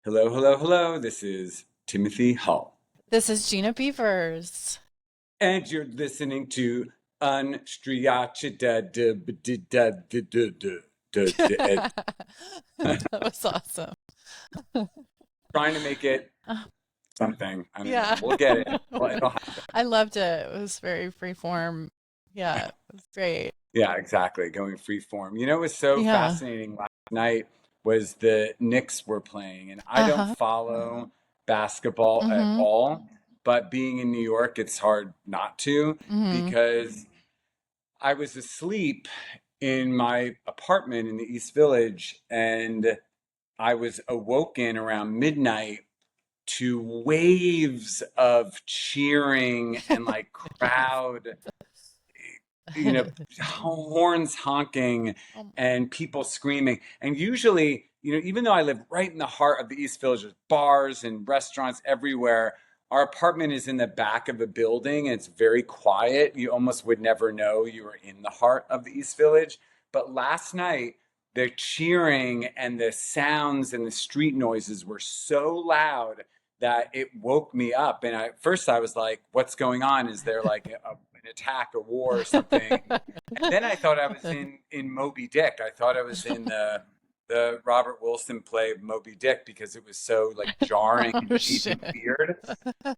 Hello, hello, hello. This is Timothy Hull. This is Gina Beavers. And you're listening to That was awesome. trying to make it something. I don't know. Yeah. We'll get it. Well, it'll happen. I loved it. It was very freeform. Yeah, it was great. Yeah, exactly. Going free form. You know what was so Yeah. fascinating last night was the Knicks were playing, and I don't Uh-huh. follow basketball at Mm-hmm. all, but being in New York, it's hard not to Mm-hmm. because I was asleep in my apartment in the East Village, and I was awoken around midnight to waves of cheering and like crowd, horns honking Um, and people screaming. And usually, even though I live right in the heart of the East Village, there's bars and restaurants everywhere. Our apartment is in the back of a building and it's very quiet. You almost would never know you were in the heart of the East Village. But last night, the cheering and the sounds and the street noises were so loud that it woke me up. And at first I was like, what's going on? Is there like an attack, a war or something? And then I thought I was in Moby Dick. I thought I was in the Robert Wilson play of Moby Dick because it was so like jarring and oh deep and shit. weird.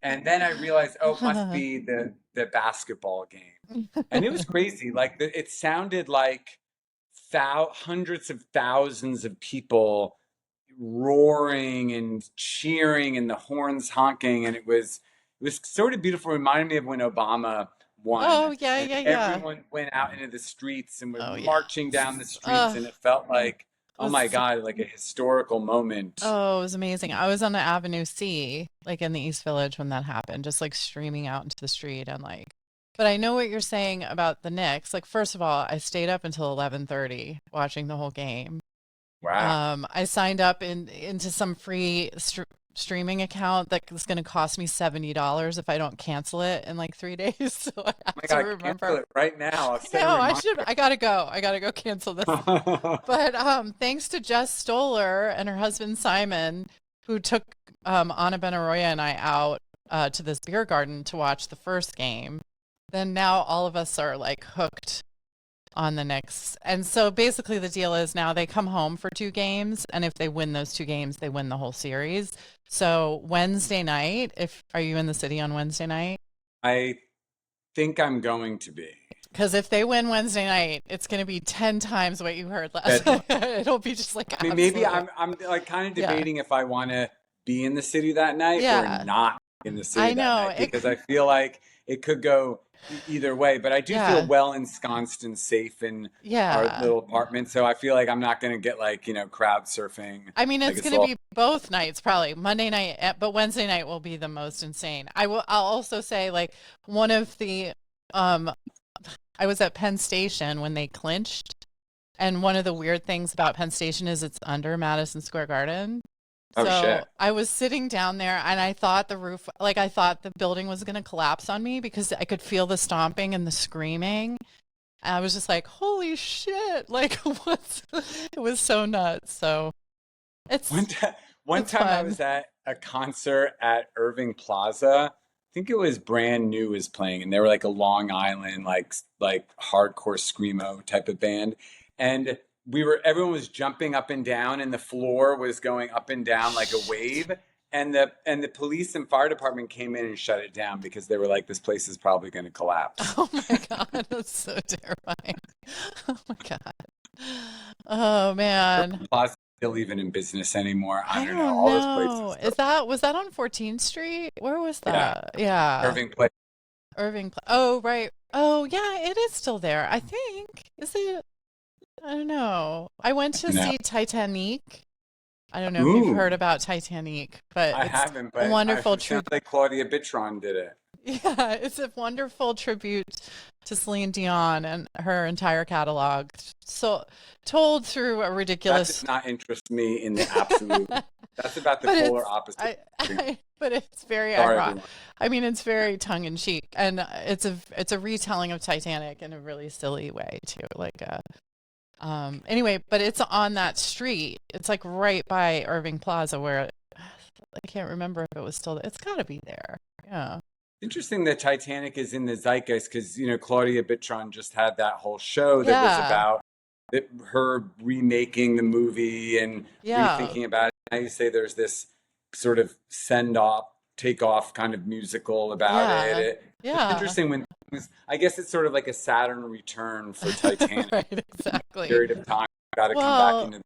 And then I realized, oh, it must be the basketball game. And it was crazy. Like it sounded like hundreds of thousands of people roaring and cheering and the horns honking, and it was sort of beautiful. It reminded me of when Obama won, Oh yeah, and yeah, yeah. everyone went out into the streets and were Oh marching down the yes. streets, and it felt like, It oh my was God, like a historical moment. Oh, it was amazing. I was on the Avenue C, like in the East Village when that happened, just like streaming out into the street and like, but I know what you're saying about the Knicks. Like, first of all, I stayed up until 11:30 watching the whole game. Wow. I signed up into some free streaming account that was going to cost me $70 if I don't cancel it in like 3 days. So I Oh have my to God, cancel remember. it right now. I'll I set a know I reminder. should. I gotta go. I gotta go cancel this. But thanks to Jess Stoller and her husband Simon, who took Anna Benaroya and I out to this beer garden to watch the first game, then now all of us are like hooked on the Knicks. And so basically the deal is now they come home for two games, and if they win those two games, they win the whole series. So Wednesday night, if are you in the city on Wednesday night? I think I'm going to be. Because if they win Wednesday night, it's going to be 10 times what you heard last Deadline. night. It'll be just like I mean, maybe absolutely. I'm like kind of Yeah. debating if I want to be in the city that night or Yeah. not in the city I that know. night because I feel like it could go either way. But I do feel Yeah. well ensconced and safe in our Yeah. little apartment, so I feel like I'm not going to get like crowd surfing I mean, like it's it's going to all. be both nights probably. Monday night, but Wednesday night will be the most insane. I'll also say like one of the um I was at Penn Station when they clinched, and one of the weird things about Penn Station is it's under Madison Square Garden. Oh So shit! I was sitting down there and I thought the roof, like I thought the building was going to collapse on me because I could feel the stomping and the screaming. And I was just like, holy shit. Like, what's, it was so nuts. So One it's, time, one it's time I fun. was at a concert at Irving Plaza. I think it was Brand New was playing, and they were like a Long Island, like hardcore screamo type of band. And everyone was jumping up and down, and the floor was going up and down like a Shit. wave. And the police and fire department came in and shut it down because they were like, this place is probably going to collapse. Oh my God. That's so terrifying. Oh my God. Oh man. Irving Plaza still even in business anymore. I I don't know. don't All those places know. still. Was that on 14th Street? Where was Yeah, that? Yeah. Irving Place. Oh, right. Oh, yeah, it is still there. I think. Is it? I don't know. I went to No. see Titanic. I don't know if you've Ooh. heard about Titanic, but I it's haven't, a but wonderful it sounds tribute. like Claudia Bitron did it. Yeah, it's a wonderful tribute to Celine Dion and her entire catalog. So told through a That does ridiculous not interest me in the absolute. That's about the but polar it's opposite. but it's very Sorry, ironic. everyone. I mean, it's very tongue in cheek, and it's a retelling of Titanic in a really silly way too. Anyway, but it's on that street. It's like right by Irving Plaza where I can't remember if it was still there. It's got to be there. Yeah. Interesting that Titanic is in the zeitgeist because, Claudia Bitron just had that whole show that was Yeah. about her remaking the movie and Yeah. rethinking about it. Now you say there's this sort of send off, take off kind of musical about it. Yeah. It's Yeah. interesting when I guess it's sort of like a Saturn return for Titanic Right, exactly. period of time. Got to come back Well, into.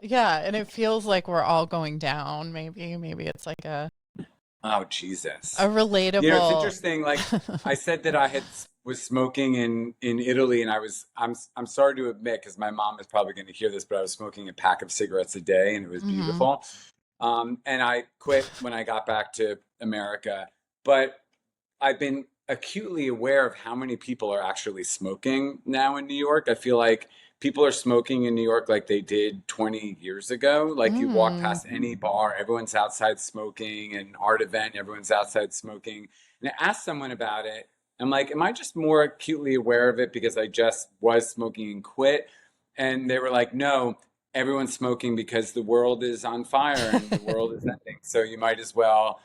yeah, and it feels like we're all going down. Maybe it's like Oh, Jesus. a It's relatable. interesting. Like I said that I had was smoking in Italy, and I'm sorry to admit because my mom is probably going to hear this, but I was smoking a pack of cigarettes a day, and it was Hmm. beautiful. And I quit when I got back to America, but I've been acutely aware of how many people are actually smoking now in New York. I feel like people are smoking in New York like they did 20 years ago. Like you walk Mm. past any bar, everyone's outside smoking, an art event, everyone's outside smoking. And I asked someone about it. I'm like, am I just more acutely aware of it because I just was smoking and quit? And they were like, no, everyone's smoking because the world is on fire and the world is ending. So you might as well,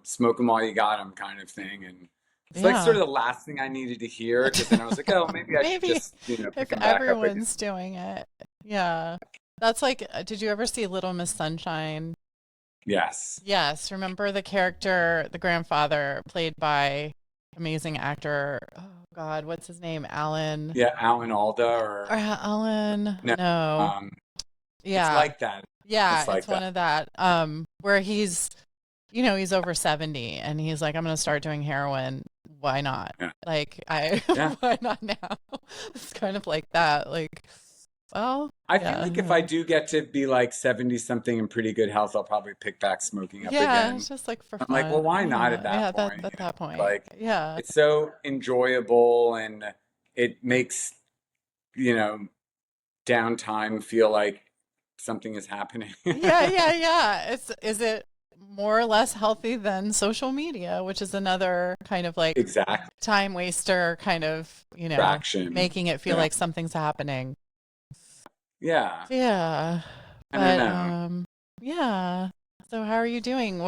smoke them while you got them kind of thing. And it's like sort Yeah. of the last thing I needed to hear because then I was like, oh, maybe I should Maybe just, pick if them back up again. everyone's doing it. Yeah. That's like, did you ever see Little Miss Sunshine? Yes. Yes. Remember the character, the grandfather, played by amazing actor. Oh God, what's his name? Alan. Yeah, Alan Alda Or or Alan? no, No. um, it's Yeah. like that. Yeah, It's it's like one that. of that. Where he's over 70 and he's like, I'm gonna start doing heroin. Why not? Yeah. Like I Yeah. why not now? It's kind of like that. Like, well, I feel yeah, like if I do get to be like 70 something in pretty good health, I'll probably pick back smoking up yeah, again. it's just like for I'm like, well, fun. why not at Yeah, that yeah, that point? at that point. Like, Yeah. it's so enjoyable and it makes, you know, downtime feel like something is happening. Yeah, yeah, yeah. Is it more or less healthy than social media, which is another kind of like Exactly. time waster, kind of, Traction. making it feel Yeah. like something's happening. Yeah. Yeah. I don't But know. yeah. So how are you doing?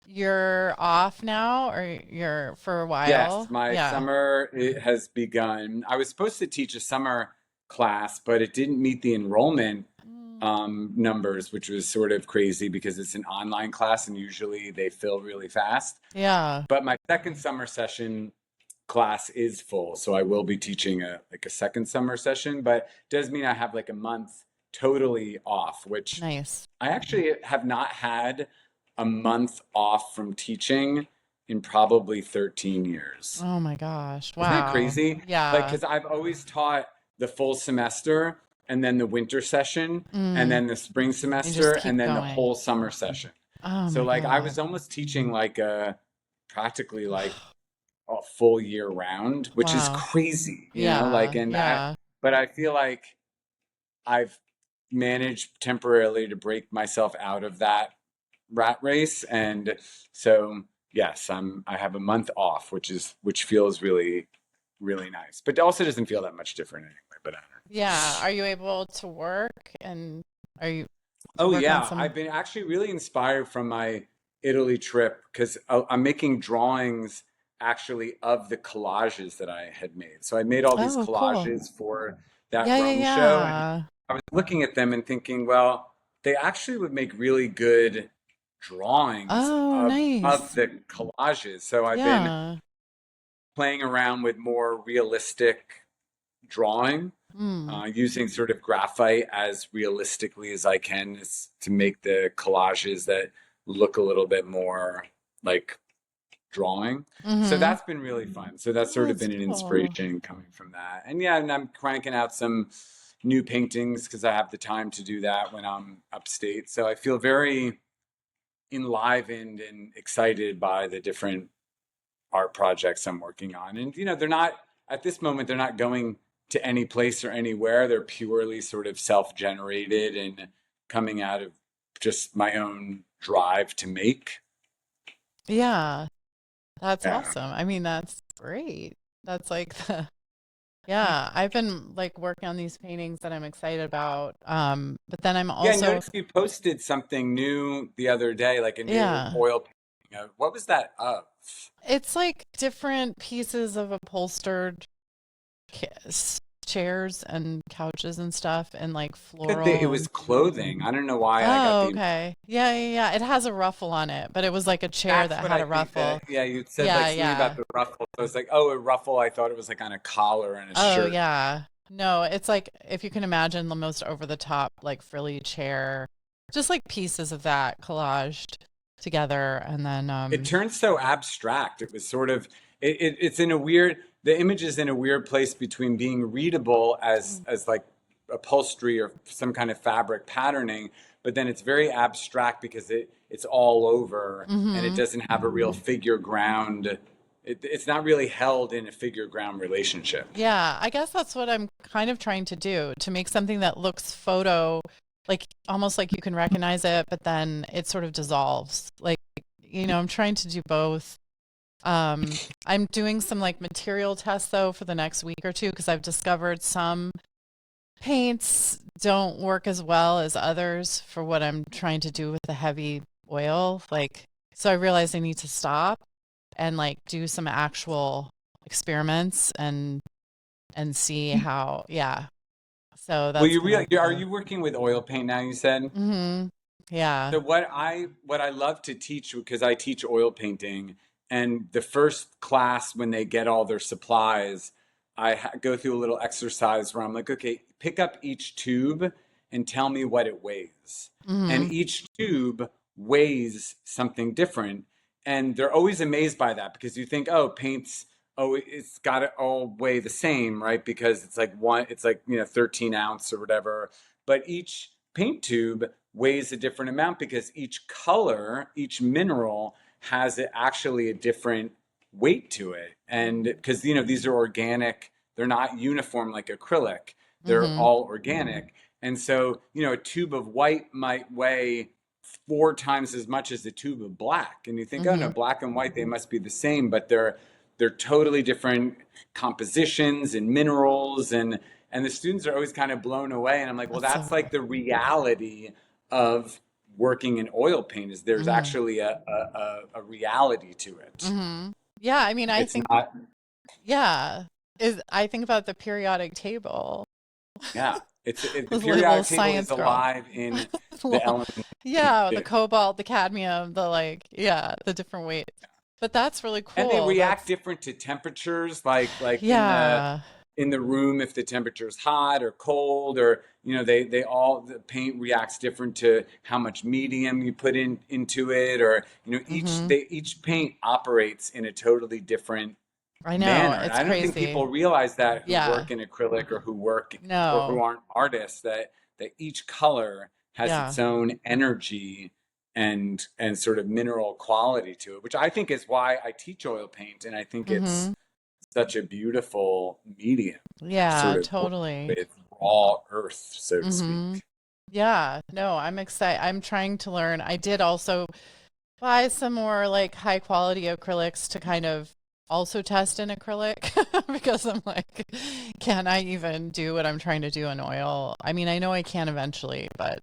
You're off now or you're for a Yes, while? my Yeah. summer it has begun. I was supposed to teach a summer class, but it didn't meet the enrollment Mm. numbers, which was sort of crazy because it's an online class and usually they fill really fast. Yeah. But my second summer session class is full, so I will be teaching a second summer session, but it does mean I have like a month totally off, which Nice. I actually have not had a month off from teaching in probably 13 years. Oh my gosh. Isn't that Wow. crazy? Like, Yeah. because I've always taught the full semester and then the winter session and Mm. then the spring You just semester keep and then the going. whole summer session. Oh So, my like, I God. was almost teaching like practically like a full year round, which is Wow. crazy, like, Yeah. and Yeah. but I feel like I've managed temporarily to break myself out of that rat race. And so, yes, I have a month off, which feels really, really nice, but also doesn't feel that much different anyway, but I don't Yeah. know. Are you able to work and are you to Oh work on yeah, some? I've been actually really inspired from my Italy trip because I'm making drawings actually of the collages that I had made. So I made all these Oh, cool. collages for that Yeah, yeah, Rome show, and yeah. I was looking at them and thinking, well, they actually would make really good drawings Oh, of nice. the collages. So I've been Yeah. playing around with more realistic drawing, Hmm. using sort of graphite as realistically as I can to make the collages that look a little bit more like drawing. So Mm-hmm. that's been really fun. So that's Oh, sort of that's been an cool. inspiration coming from that. And yeah, and I'm cranking out some new paintings because I have the time to do that when I'm upstate. So I feel very enlivened and excited by the different art projects I'm working on. And they're not at this moment they're not going to any place or anywhere. They're purely sort of self-generated and coming out of just my own drive to make. Yeah. That's Yeah. awesome. I mean, that's great. That's like the Yeah, I've been like working on these paintings that I'm excited about. But then I'm Yeah, I also, noticed you posted something new the other day, like a new yeah, oil painting. What was that of? it's like different pieces of upholstered chairs and couches and stuff and like That floral it and was clothing. I don't know why I got oh, the. okay. Yeah, yeah, yeah. It has a ruffle on it, but it was like a chair That's that what had I a think ruffle. that. Yeah, you said like Yeah, something about yeah. the ruffle. So I was like, oh, a ruffle. I thought it was like on a collar and a Oh, shirt. yeah. No, it's like if you can imagine the most over the top like frilly chair, just like pieces of that collaged together and then It turned so abstract. It was sort of it's in a weird the image is in a weird place between being readable as like upholstery or some kind of fabric patterning, but then it's very abstract because it's all over and it mm-hmm. doesn't have a real figure ground. It's not really held in a figure ground relationship. Yeah, I guess that's what I'm kind of trying to do, to make something that looks photo, like almost like you can recognize it, but then it sort of dissolves. Like, I'm trying to do both. I'm doing some like material tests though for the next week or two because I've discovered some paints don't work as well as others for what I'm trying to do with the heavy oil. Like, so I realized I need to stop and like do some actual experiments and see how, yeah. So Well, that's kind of are the, you working with oil paint now, you said? yeah. So what I love to teach because I teach oil painting, and the first class when they get all their supplies, go through a little exercise where I'm like, okay, pick up each tube and tell me what it weighs. And hmm each tube weighs something different, and they're always amazed by that because you think, oh, paints, oh, it's got to all weigh the same, right? Because it's like 13 ounce or whatever, but each paint tube weighs a different amount because each color, each mineral has actually a different weight to it. And because, these are organic, they're not uniform like acrylic, they're hmm all organic. And so, a tube of white might weigh 4 times as much as a tube of black. And you think, oh no, hmm black and white, they must be the same, but they're totally different compositions and minerals and the students are always kind of blown away and I'm like, well, That's so that's cool. like the reality of working in oil paint is there's hmm actually a reality to it. Yeah, I mean, I It's think, not. yeah, I think about the periodic table. Yeah, I the was like a little periodic table is science girl. alive in the element. Yeah, the cobalt, the cadmium, the like, yeah, the different weights. But that's really And they cool. react That's, different to temperatures, like yeah. in the room if the temperature is hot or cold, or they all the paint reacts different to how much medium you put into it, or hmm each paint operates in a totally different I know. manner. And It's I don't think crazy. people realize that who Yeah. work in acrylic or who work or who No. aren't artists that each color has Yeah. its own energy and sort of mineral quality to it, which I think is why I teach oil paint, and I think it's hmm such a beautiful medium to sort Yeah, of work totally. with raw earth, so to hmm speak. Yeah. No, I'm excited. I'm trying to learn. I did also buy some more like high quality acrylics to kind of also test in acrylic because I'm like, can I even do what I'm trying to do in oil? I mean, I know I can eventually, but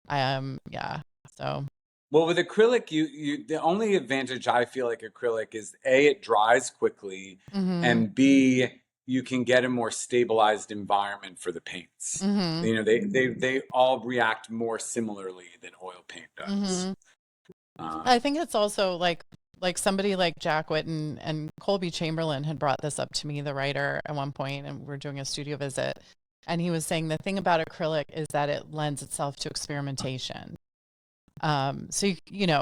I am, yeah. So, Well, with acrylic, you the only advantage I feel like acrylic is A, it dries quickly, hmm and B, you can get a more stabilized environment for the paints. hmm They all react more similarly than oil paint does. hmm Uh, I think it's also like somebody like Jack Whitten and Colby Chamberlain had brought this up to me, the writer, at one point, and we're doing a studio visit. And he was saying the thing about acrylic is that it lends itself to experimentation. So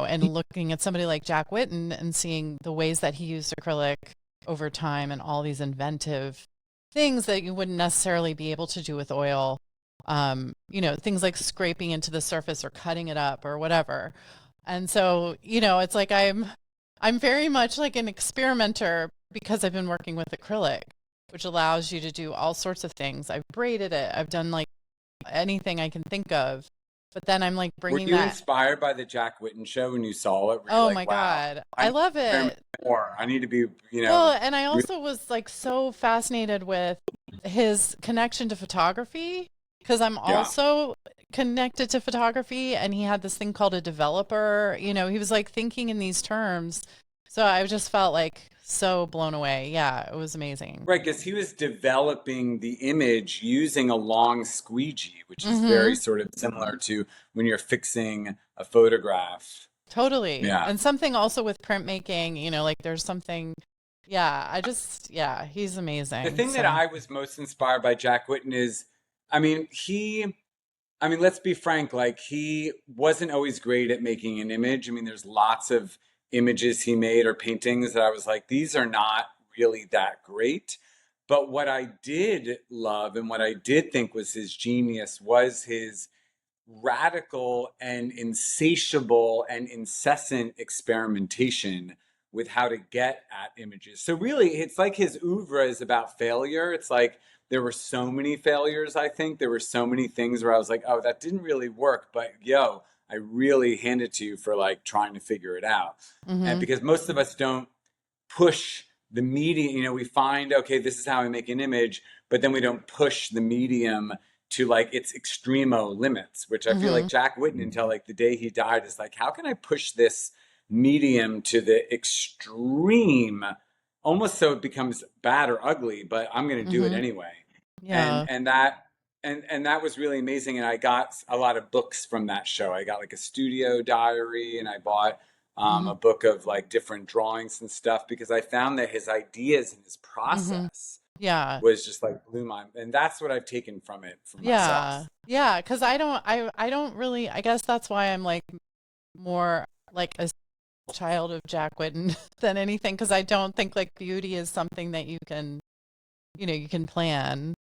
and looking at somebody like Jack Whitten and seeing the ways that he used acrylic over time and all these inventive things that you wouldn't necessarily be able to do with oil. Things like scraping into the surface or cutting it up or whatever. And so, it's like I'm very much like an experimenter because I've been working with acrylic, which allows you to do all sorts of things. I've braided it. I've done like anything I can think of. But then I'm like were bringing you that. inspired by the Jack Whitten show when you saw it? Were you Oh my like, wow, God. I I need to love experiment it. more. I need to be, Well, and I really. also was like so fascinated with his connection to photography, because I'm Yeah. also connected to photography, and he had this thing called a developer. He was like thinking in these terms. So I just felt like so blown away. Yeah, it was amazing. Right, because he was developing the image using a long squeegee, which is very Mm-hmm. sort of similar to when you're fixing a photograph. Totally. Yeah. And something also with printmaking, like there's something, yeah, yeah, he's The amazing. thing that So, I was most inspired by Jack Whitten is, I mean, let's be frank, like he wasn't always great at making an image. I mean, there's lots of images he made or paintings that I was like, these are not really that great. But what I did love and what I did think was his genius was his radical and insatiable and incessant experimentation with how to get at images. So really, it's like his oeuvre is about failure. It's like there were so many failures, I think. There were so many things where I was like, oh, that didn't really work, but yo, I really hand it to you for like trying to figure it out. And hmm because most of us don't push the medium, we find, okay, this is how I make an image, but then we don't push the medium to like its extremo limits, which I feel hmm like Jack Whitten until like the day he died is like, how can I push this medium to the extreme, almost so it becomes bad or ugly, but I'm going to do it hmm anyway. yeah, And that was really amazing. And I got a lot of books from that show. I got like a studio diary, and I bought hmm a book of like different drawings and stuff because I found that his ideas and his hmm process yeah, was just like blew my, and that's what I've taken from it for yeah, myself. yeah. Because I don't really, I guess that's why I'm like more like a child of Jack Whitten than anything. Because I don't think like beauty is something that you can plan.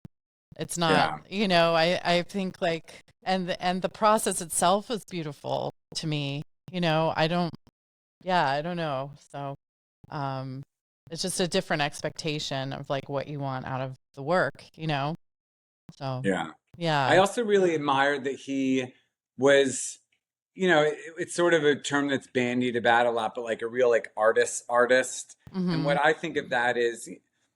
It's not, Yeah. I think like, and the process itself is beautiful to me. I don't, yeah, I don't know. So, um, it's just a different expectation of like what you want out of the work. So, Yeah. I yeah. also really admired that he was, it's sort of a term that's bandied about a lot, but like a real like artist. And hmm what I think of that is,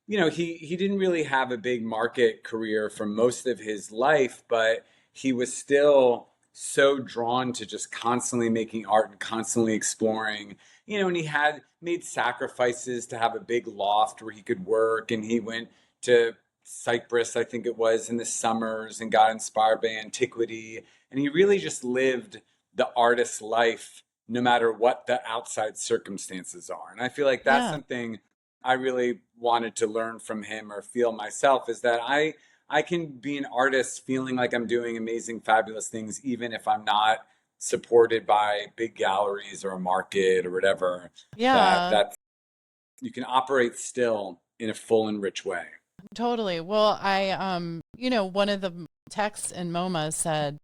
he didn't really have a big market career for most of his life, but he was still so drawn to just constantly making art and constantly exploring, and he had made sacrifices to have a big loft where he could work, and he went to Cyprus, I think it was, in the summers and got inspired by antiquity. And he really just lived the artist's life no matter what the outside circumstances are. And I feel like that's Yeah. something I really wanted to learn from him or feel myself is that I can be an artist feeling like I'm doing amazing, fabulous things, even if I'm not supported by big galleries or a market or whatever. That Yeah. that you can operate still in a full and rich way. Totally. Well, one of the texts in MoMA said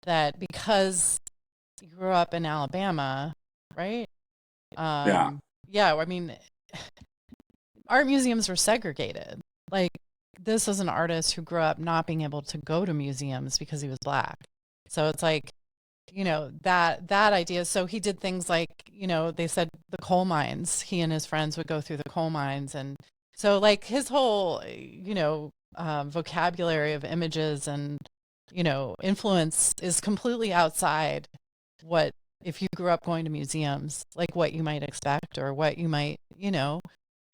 that because you grew up in Alabama, right? Yeah. Yeah, I mean, art museums were segregated. Like, this was an artist who grew up not being able to go to museums because he was black. So it's like, that idea. So he did things like, they said the coal mines. He and his friends would go through the coal mines, and so like his whole, vocabulary of images and influence is completely outside what if you grew up going to museums, like what you might expect or what you might,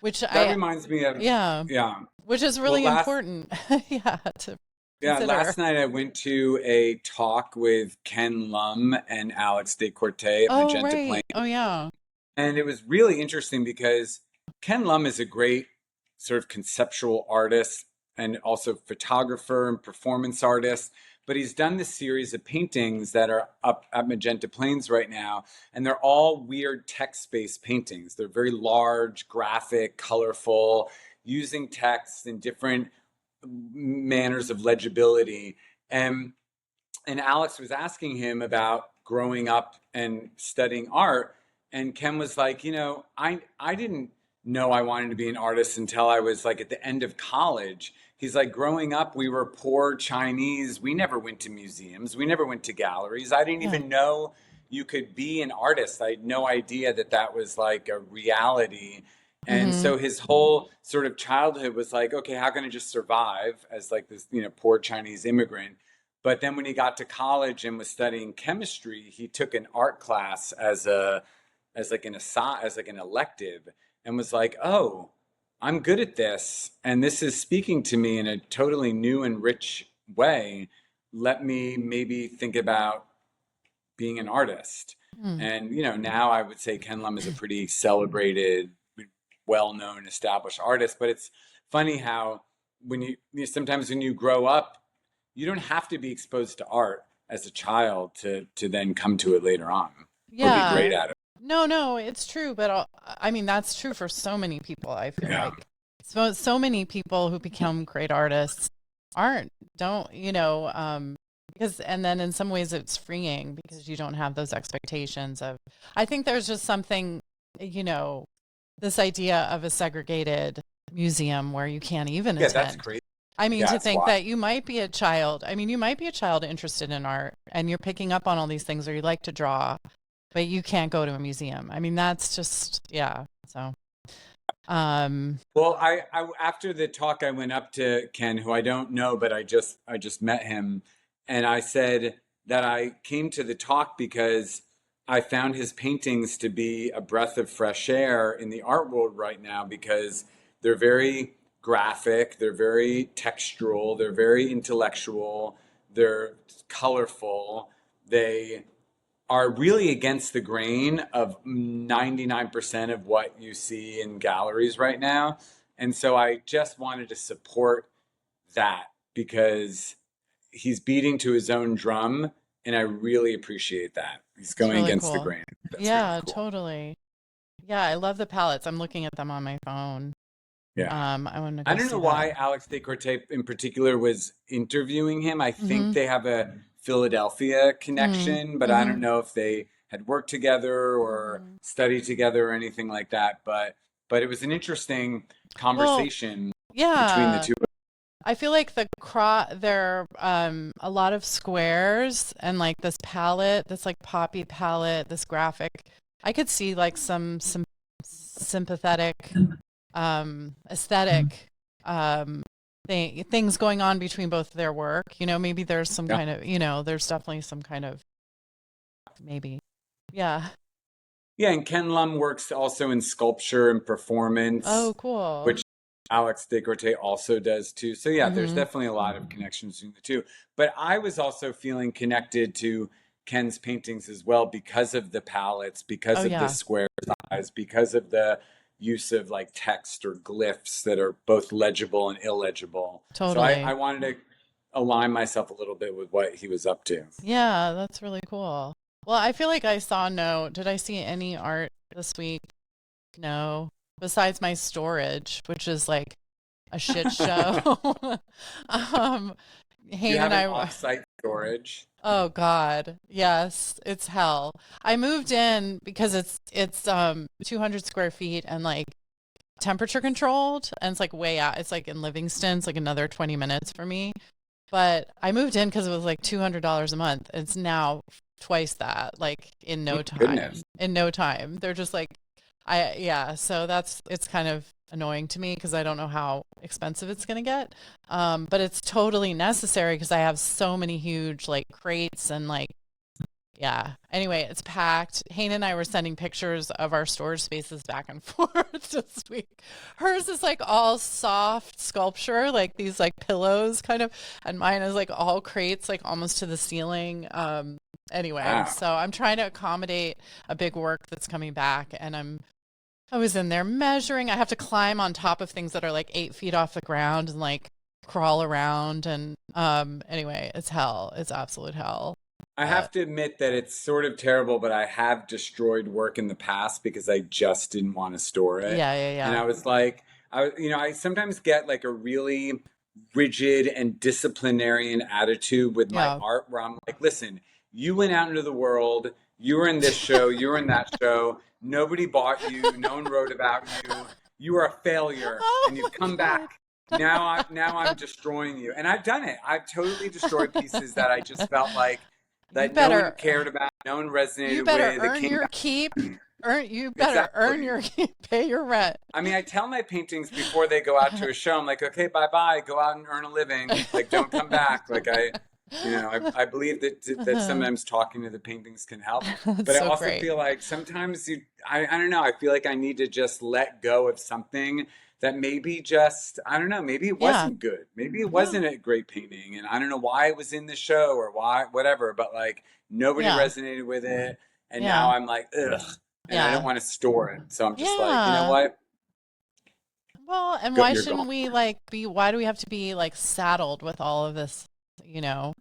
which That I, reminds me of, yeah, yeah. which is Well, really important, yeah, to yeah, consider. last night I went to a talk with Ken Lum and Alex DeCorte at Oh, Magenta Plain. right. Oh, yeah. And it was really interesting because Ken Lum is a great sort of conceptual artist and also photographer and performance artist. But he's done this series of paintings that are up at Magenta Plains right now. And they're all weird text based paintings. They're very large, graphic, colorful, using text in different manners of legibility. And Alex was asking him about growing up and studying art, and Ken was like, I didn't know I wanted to be an artist until I was like at the end of college. He's like, growing up, we were poor Chinese. We never went to museums. We never went to galleries. I didn't Yeah. even know you could be an artist. I had no idea that that was like a reality. And Mm-hmm. so his whole sort of childhood was like, okay, how can I just survive as like this, poor Chinese immigrant? But then when he got to college and was studying chemistry, he took an art class as like an elective, and was like, "Oh, I'm good at this, and this is speaking to me in a totally new and rich way. Let me maybe think about being an artist." Mm. And now I would say Ken Lum is a pretty celebrated, well-known, established artist. But it's funny how sometimes when you grow up, you don't have to be exposed to art as a child to then come to it later on or be great Yeah. at it. No, no, it's true, but I mean that's true for so many people. I feel Yeah. like so many people who become great artists aren't don't because and then in some ways it's freeing because you don't have those expectations of. I think there's just something you know this idea of a segregated museum where you can't even Yeah, that's attend. crazy. I mean, Yeah, to it's think wild. that you might be a child. I mean, you might be a child interested in art and you're picking up on all these things or you like to draw, but you can't go to a museum. I mean, that's just, yeah. So, um, Well, I after the talk, I went up to Ken, who I don't know, but I just met him, and I said that I came to the talk because I found his paintings to be a breath of fresh air in the art world right now because they're very graphic, they're very textural, they're very intellectual, they're colorful, they are really against the grain of 99% of what you see in galleries right now. And so I just wanted to support that because he's beating to his own drum. And I really appreciate that. He's it's going really against the cool. grain. That's really Yeah, cool. totally. Yeah, I love the palettes. I'm looking at them on my phone. Yeah. I want to I go don't see know that. why Alex Descortes in particular was interviewing him. I think Mm-hmm. they have a Philadelphia Mm-hmm. connection, but I Mm-hmm. don't know if they had worked together or Mm-hmm. studied together or anything like that. But it was an interesting Well, conversation between the yeah. two. I feel like there are a lot of squares and like this palette, this like poppy palette, this graphic. I could see like some sympathetic aesthetic things going on between both their work. Maybe there's some Yeah. kind of, there's definitely some kind of maybe. Yeah. Yeah, and Ken Lum works also in sculpture and Oh, performance, cool. which Alex Descortes also does too. So yeah, there's Mm-hmm. definitely a lot of connections between the two. But I was also feeling connected to Ken's paintings as well because of the palettes, Oh, because of the yeah, square size, because of the use of like text or glyphs that are both legible and illegible. So I totally. wanted to align myself a little bit with what he was up to. Yeah, that's really cool. Well, I feel like I saw no. Did I see any art this week? No. Besides my storage, which is like a shit show. um, You Hayne and have an I, off-site storage. oh God, yes, it's hell. I moved in because it's 200 square feet and like temperature controlled, and it's like way out. It's like in Livingston. It's like another 20 minutes for me. But I moved in because it was like $200 a month. It's now twice that, like in Oh no my goodness. time. In no time. They're just like, yeah. So it's kind of annoying to me because I don't know how expensive it's going to get. But it's totally necessary because I have so many huge like crates and like, yeah. Anyway, it's packed. Hayne and I were sending pictures of our storage spaces back and forth this week. Hers is like all soft sculpture, like these like pillows kind of, and mine is like all crates, like almost to the ceiling. Anyway, Wow. so I'm trying to accommodate a big work that's coming back, and I was in there measuring. I have to climb on top of things that are like 8 feet off the ground and like crawl around, and anyway, it's hell. It's absolute hell. I But have to admit that it's sort of terrible, but I have destroyed work in the past because I just didn't want to store it. yeah, yeah, And yeah. I was like, I sometimes get like a really rigid and disciplinarian attitude with my Yeah. art where I'm like, listen, you went out into the world, you were in this show, you were in that show, nobody bought you, no one wrote about you, you are a failure, Oh and you've my come back. Now I'm destroying you. And I've done it. I've totally destroyed pieces that I just God. felt like You that no one better cared about, no one you resonated better with. It earn came your back. keep. You better earn Exactly. your pay your rent. I mean, I tell my paintings before they go out to a show, I'm like, okay, bye bye, go out and earn a living. Like, don't come back. Like, I believe that sometimes talking to the paintings can help. That's But I so also great. feel like sometimes I don't know, I feel like I need to just let go of something that maybe just, I don't know, maybe it Yeah. wasn't good. Maybe it Yeah. wasn't a great painting. And I don't know why it was in the show or why, whatever. But like, nobody Yeah. resonated with it. And now Yeah. I'm like, ugh. And I don't Yeah. want to store it. So I'm just like, you know Yeah. what? Well, and Go, why you're gone. shouldn't we like be, why do we have to be like saddled with all of this, you know,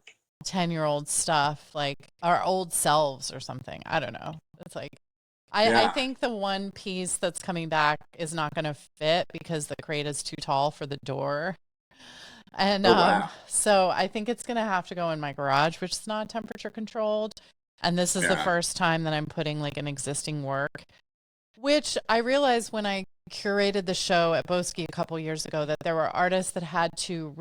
10-year-old stuff, like our old selves or something? I don't know. It's like, I Yeah. think the one piece that's coming back is not going to fit because the crate is too tall for the door. And Oh, wow. so I think it's going to have to go in my garage, which is not temperature controlled. And this is the Yeah. first time that I'm putting like an existing work, which I realized when I curated the show at Boski a couple years ago that there were artists that had to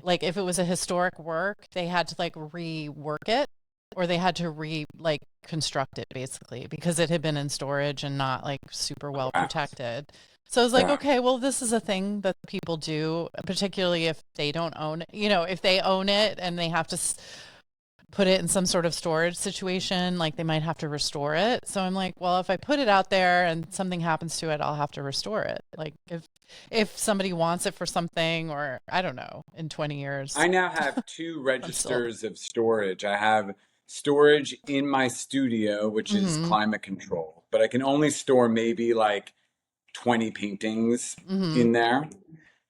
like if it was a historic work, they had to like rework it or they had to like construct it basically because it had been in storage and not like super Oh, well wow. protected. So I was like, Yeah. okay, well, this is a thing that people do, particularly if they don't own it. You know, if they own it and they have to put it in some sort of storage situation, like they might have to restore it. So I'm like, well, if I put it out there and something happens to it, I'll have to restore it. Like if somebody wants it for something or I don't know, in 20 years, I now have two I'm still. registers of storage. I have storage in my studio, which is Mhm. climate control, but I can only store maybe like 20 paintings Mhm. in there.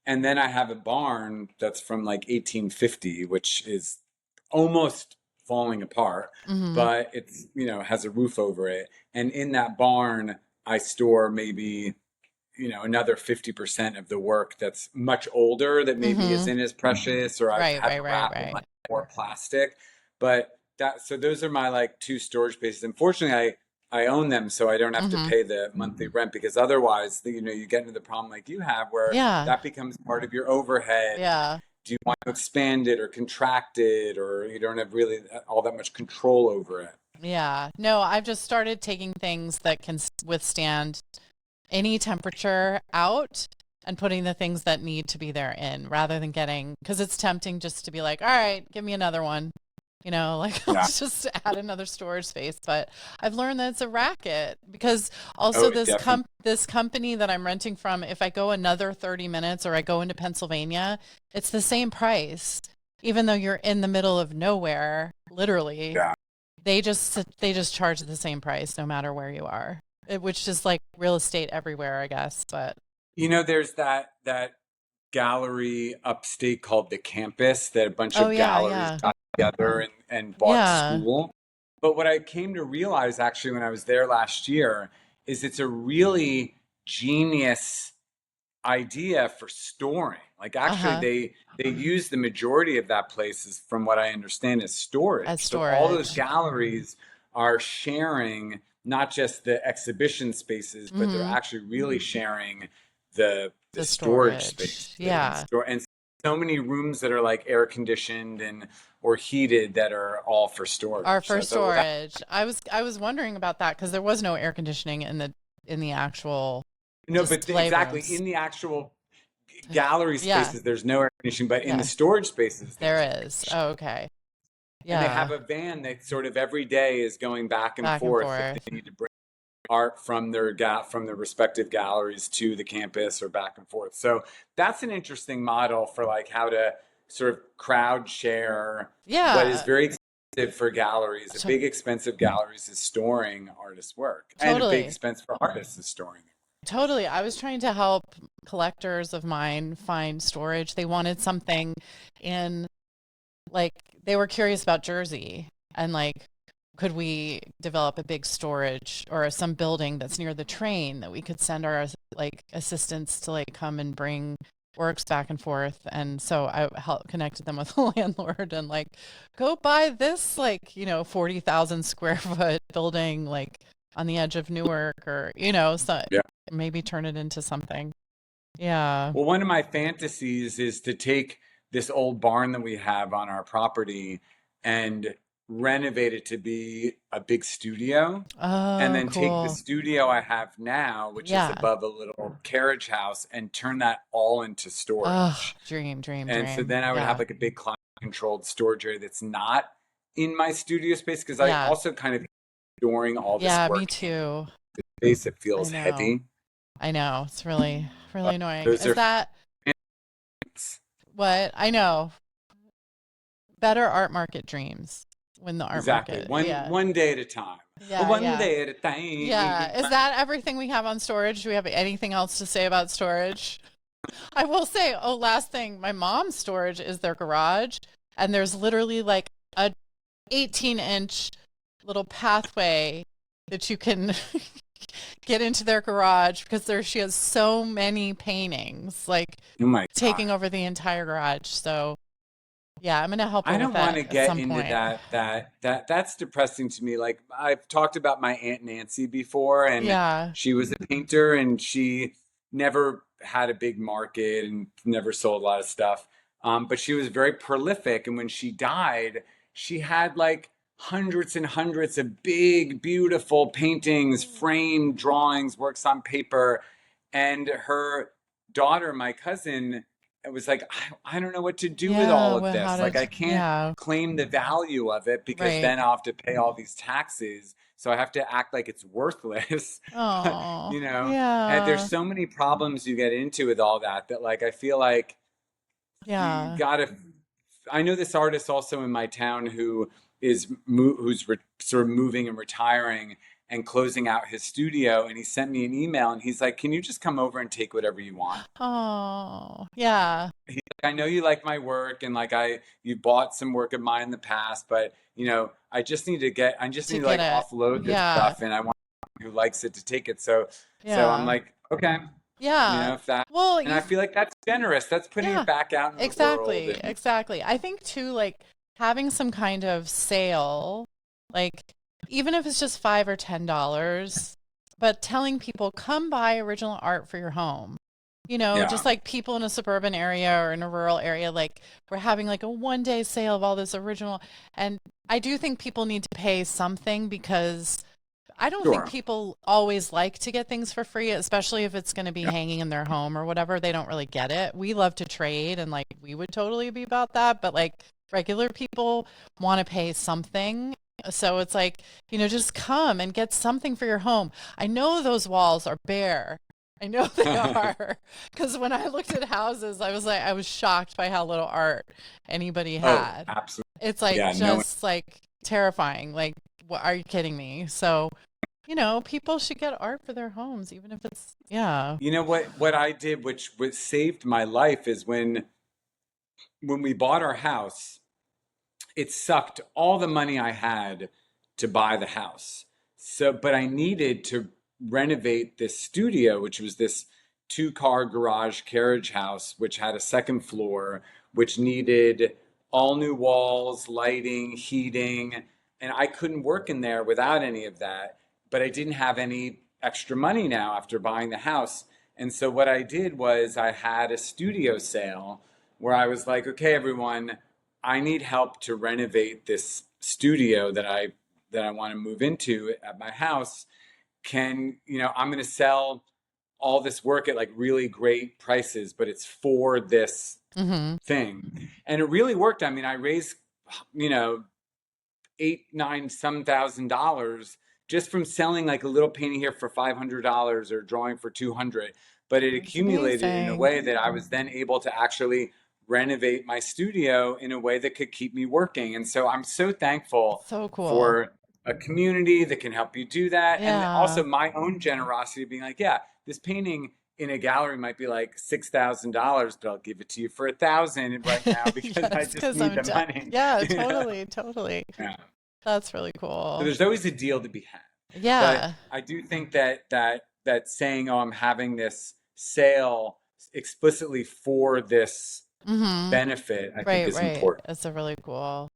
And then I have a barn that's from like 1850, which is almost falling apart, Mhm. but it's, has a roof over it. And in that barn, I store maybe another 50% of the work that's much older that maybe Mhm. isn't as precious, or I've Right, had right, to right, wrap in right. like more plastic. But so those are my like two storage spaces. Unfortunately, I own them, so I don't have to Mhm. pay the monthly rent, because otherwise, you get into the problem like you have where Yeah. that becomes part of your overhead. And Yeah. do you want to expand it or contract it, or you don't have really all that much control over it? Yeah. No, I've just started taking things that can withstand any temperature out and putting the things that need to be there in rather than getting, because it's tempting just to be like, all right, give me another one. You know, like Yeah. let's just add another storage space. But I've learned that it's a racket because Oh, also it definitely. this company that I'm renting from, if I go another 30 minutes or I go into Pennsylvania, it's the same price, even though you're in the middle of nowhere, literally. Yeah. They just charge the same price no matter where you are, which is like real estate everywhere, I guess. But There's that gallery upstate called the Campus that a bunch oh of yeah, galleries yeah, got together and bought the yeah, school. But what I came to realize actually when I was there last year is it's a really genius idea for storing. Like, actually, uh-huh, they use the majority of that place, is, from what I understand, as as storage. So all those storage. galleries are sharing not just the exhibition spaces, but they're Mm-hmm. actually really sharing the The storage space. storage, yeah. And so many rooms that are like air conditioned and or heated that are all for Are storage. So for I thought, well, that, storage. I was wondering about that because there was no air conditioning in the actual no, but display exactly, rooms. in the actual gallery Yeah, spaces, there's no air conditioning, but in the yeah, storage spaces, there's air there is. conditioning. Oh, okay. And they have Yeah, a van that sort of every day is going back and back and forth if forth. they need to bring art from their respective galleries to the campus, or back and forth. So that's an interesting model for like how to sort of crowd share what is Yeah, very expensive for galleries. A t- big expense of galleries is storing artists' work, and a big totally. expense for artists is storing it. Totally. I was trying to help collectors of mine find storage. They wanted something in, like, they were curious about Jersey and, like, could we develop a big storage or some building that's near the train that we could send our, like, assistants to, like, come and bring works back and forth. And so I helped connected them with a landlord and, like, go buy this, like, 40,000 square foot building, like, on the edge of Newark or, so Yeah. maybe turn it into something. Yeah. Well, one of my fantasies is to take this old barn that we have on our property and renovate it to be a big studio and Oh, then take the cool. studio I have now, which is Yeah. above a little carriage house, and turn that all into Oh, storage. dream, dream, And so dream. then I would have Yeah. like a big climate controlled storage area that's not in my studio space because I Yeah. also kind of during all this Yeah, me work in too. the space it I feels know. heavy. I know. It's really, really annoying. Those Is are that what I know? Better art market dreams when the art exactly market. one Yeah. one day at a time. Yeah, One yeah. day at a time. Yeah. Is that everything we have on storage? Do we have anything else to say about storage? I will say, oh, last thing, my mom's storage is their garage, and there's literally like a 18-inch little pathway that you can get into their garage because she has so many paintings, like Oh my taking God. over the entire garage. So yeah, I'm gonna help her I with don't want that to at get some into point. that's depressing to me. Like I've talked about my Aunt Nancy before, and Yeah. she was a painter and she never had a big market and never sold a lot of stuff. But she was very prolific, and when she died, she had like hundreds and hundreds of big, beautiful paintings, framed drawings, works on paper, and her daughter, my cousin, it was like I don't know what to do with Yeah. all of Well, how this. Like I did, can't yeah. claim the value of it because Right. then I'll have to pay all these taxes. So I have to act like it's worthless, Oh, you know? And there's yeah. so many problems you get into with all that that like I feel like you Yeah. gotta. I know this artist also in my town who who's sort of moving and retiring and closing out his studio, and he sent me an email and he's like, "Can you just come over and take whatever you want?" Oh, yeah. He's like, I know you like my work and like you bought some work of mine in the past, but I just To need to get like it. offload this Yeah. stuff and I want someone who likes it to take it. So I'm Yeah. like, okay, Yeah. if that, Well, and I you feel like that's generous. That's putting Yeah, it back out in the world. exactly, And exactly. I think too, like having some kind of sale, like even if it's just $5 or $10, but telling people come buy original art for your home. yeah, Just like people in a suburban area or in a rural area, like we're having like a 1 day sale of all this original. And I do think people need to pay something because I don't think sure. people always like to get things for free, especially if it's going to be Yeah. hanging in their home or whatever. They don't really get it. We love to trade and like we would totally be about that, but like regular people want to pay something. So it's like, just come and get something for your home. I know those walls are bare. I know they are because when I looked at houses, I was shocked by how little art anybody Oh, had. absolutely. It's like Yeah, no. just like terrifying. Like, what are you kidding me? So, people should get art for their homes, even if it's, yeah. You know what I did, which saved my life, is when we bought our house, it sucked all the money I had to buy the house. So, but I needed to renovate this studio, which was this two-car garage carriage house, which had a second floor, which needed all new walls, lighting, heating, and I couldn't work in there without any of that. But I didn't have any extra money now after buying the house. And so what I did was I had a studio sale where I was like, okay, everyone, I need help to renovate this studio that I want to move into at my house. I'm going to sell all this work at like really great prices, but it's for this Mm-hmm. thing. And it really worked. I mean, I raised, you know, eight, nine, some $1,000 just from selling like a little painting here for $500 or drawing for 200. But it That's accumulated in a amazing. way that I was then able to actually renovate my studio in a way that could keep me working. And so I'm so thankful So cool. for a community that can help you do that. And Yeah. also my own generosity being like, yeah, this painting in a gallery might be like $6,000, but I'll give it to you for 1,000 right now because I Yes, just because need I'm the done. money. Yeah, Yeah. totally, totally. Yeah. That's really So cool. there's always a deal to be had. But Yeah. I do think that saying, "Oh, I'm having this sale explicitly for this Mm-hmm. benefit," I think Right, is right. important. It's a really cool.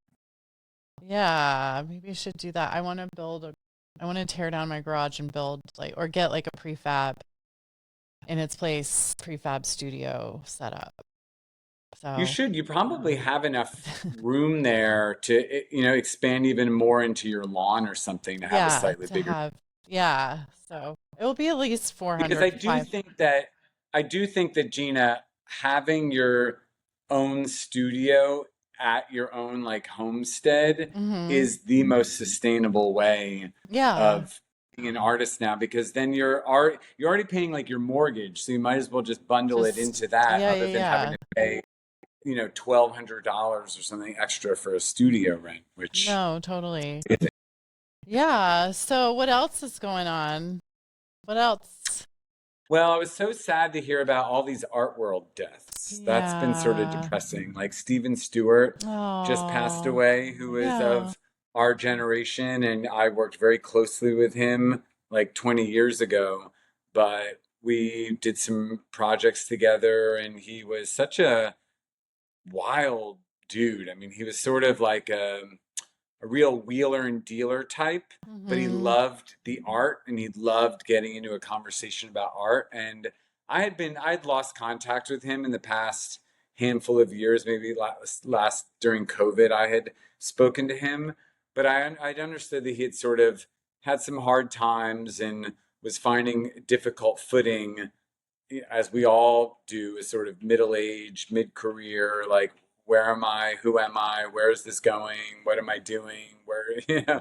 Yeah, maybe I should do that. I want to tear down my garage and build like, or get like a prefab in its place, prefab studio set up. You So should. You probably have enough room there to, expand even more into your lawn or something to have a yeah, slightly to bigger. have, yeah. So it will be at least Because 400, 5. I do think that Gina, having your own studio at your own like homestead Mm-hmm. is the most sustainable way Yeah. of being an artist now, because then you're already paying like your mortgage, so you might as well just bundle it Just, into that yeah, other yeah, than having yeah. to pay, $1,200 or something extra for a studio rent, which No, totally. Yeah. So what else is going on? What else? well, I was so sad to hear about all these art world deaths. That's been sort of Yeah. depressing. Like Steven Stewart just passed Oh, away, who is yeah. of our generation, and I worked very closely with him like 20 years ago. But we did some projects together, and he was such a wild dude. I mean, he was sort of like a real wheeler and dealer type, but he Mm-hmm. loved the art and he loved getting into a conversation about art. And I'd lost contact with him in the past handful of years, maybe last during COVID, I had spoken to him, but I'd understood that he had sort of had some hard times and was finding difficult footing, as we all do, as sort of middle age, mid career, like, where am I? Who am I? Where is this going? What am I doing? Where,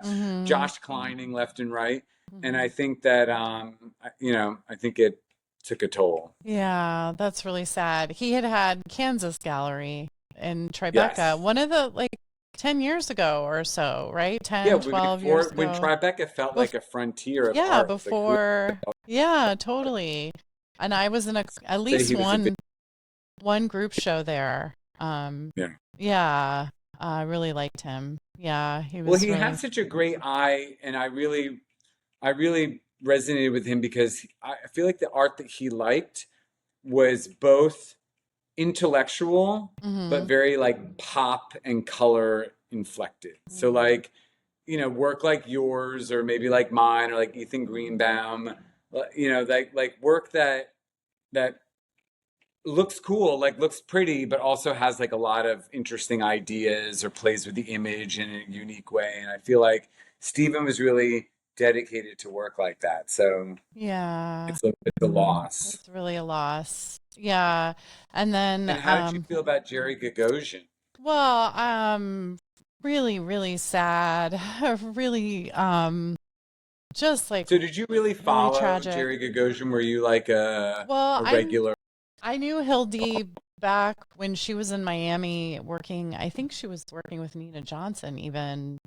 Mm-hmm. Josh Kleining left and right. And Mm-hmm. I think that, I think it took a toll. Yeah, that's really sad. He had Kansas Gallery in Tribeca, Yes. one of the like 10 years ago or so, right? Yeah. 10, 12 years Before, when ago. Tribeca felt Bef like a frontier of yeah, art, like, who before. Yeah, totally. And I was in at would say least he was a big, one group show there. yeah. Yeah, I really liked him. Yeah, he Well, was he had really. such a great eye, and I really resonated with him because I feel like the art that he liked was both intellectual but Mm-hmm. very like pop and color inflected. So Mm-hmm. like, work like yours or maybe like mine or like Ethan Greenbaum, like work that looks cool, like looks pretty, but also has like a lot of interesting ideas or plays with the image in a unique way. And I feel like Stephen was really dedicated to work like that. So Yeah, it's a loss. it's really a loss. Yeah. And then And how did you feel about Jerry Gagosian? well, really, really sad. Really, just like So did you really really follow tragic. Jerry Gagosian? Were you like Well, a regular? I knew Hildy back when she was in Miami working. I think she was working with Nina Johnson even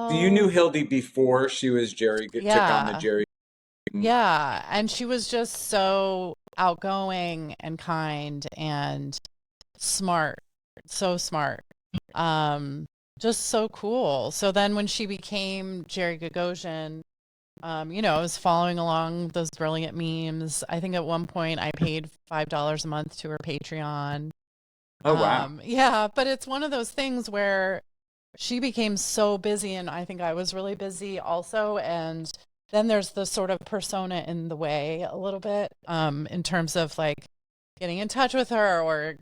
So you knew 2012. Hildy before she was took on the Yeah. Jerry. Yeah, and she was just so outgoing and kind and smart. So smart. Um just so cool. So then when she became Jerry Gagosian, I was following along those brilliant memes. I think at one point I paid $5 a month to her Patreon. Oh wow. Yeah, but it's one of those things where she became so busy, and I think I was really busy also. And then there's the sort of persona in the way a little bit, in terms of like getting in touch with her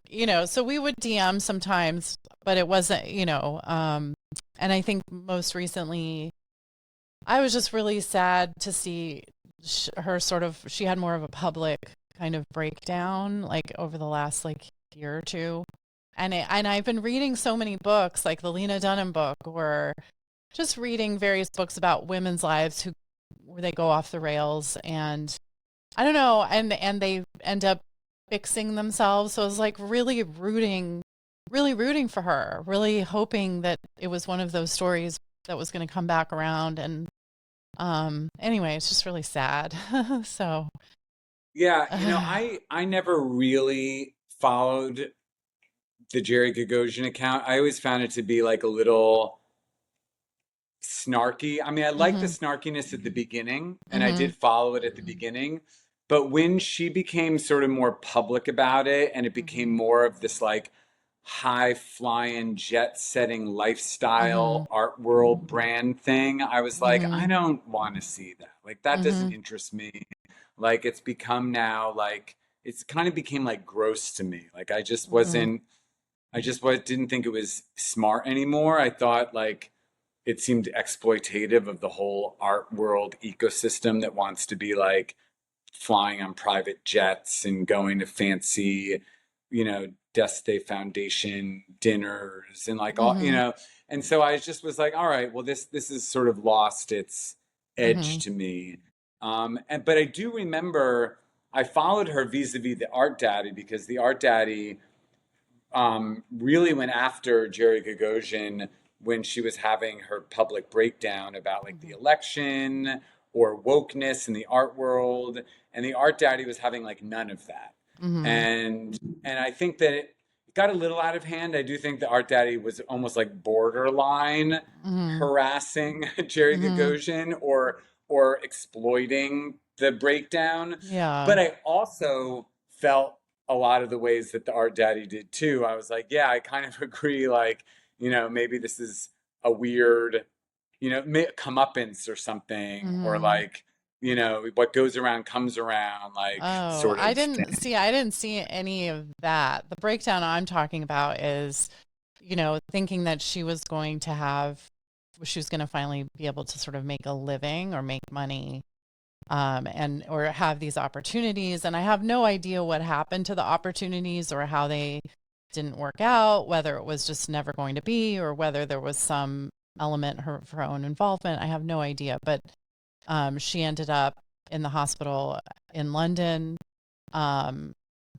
so we would DM sometimes, but it wasn't, and I think most recently I was just really sad to see her she had more of a public kind of breakdown like over the last like year or two. And I've been reading so many books like the Lena Dunham book or just reading various books about women's lives where they go off the rails and I don't know and they end up fixing themselves. So I was like really rooting for her, really hoping that it was one of those stories that was going to come back around and anyway, it's just really sad. So, Yeah, I never really followed the Jerry Gagosian account. I always found it to be like a little snarky. I mean, I liked the mhm, snarkiness at the beginning, and I mhm, did follow it at the beginning. But when she became sort of more public about it, and it became mhm, more of this like high flying, jet setting mhm, lifestyle art world brand thing, I was like, I mhm, don't want to see that. Like, that doesn't mhm, interest me. Like, it's become now like it's kind of became like gross to me. Like Hmm. didn't think it was smart anymore. I thought like it seemed exploitative of the whole art world ecosystem that wants to be like flying on private jets and going to fancy, Deste Foundation dinners and like all, Hmm. and so I just was like, all right, well, this has sort of lost its edge Hmm. to me. But I do remember I followed her vis-a-vis the Art Daddy because the Art Daddy really went after Jerry Gagosian when she was having her public breakdown about like the election or wokeness in the art world, and the Art Daddy was having like none of that. Hmm. And I think that it got a little out of hand. I do think the Art Daddy was almost like borderline Hmm. harassing Jerry Hmm. Gagosian or exploiting the breakdown. Yeah. But I also felt a lot of the ways that the Art Daddy did too. I was like, yeah, I kind of agree. Like, maybe this is a weird, comeuppance or something, or Hmm. like, what goes around comes around, like Oh, sort of thing. I didn't see any of that. The breakdown I'm talking about is, thinking that she was going to finally be able to sort of make a living or make money, and or have these opportunities. And I have no idea what happened to the opportunities or how they didn't work out, whether it was just never going to be or whether there was some element of her own involvement. I have no idea. But she ended up in the hospital in London. Um,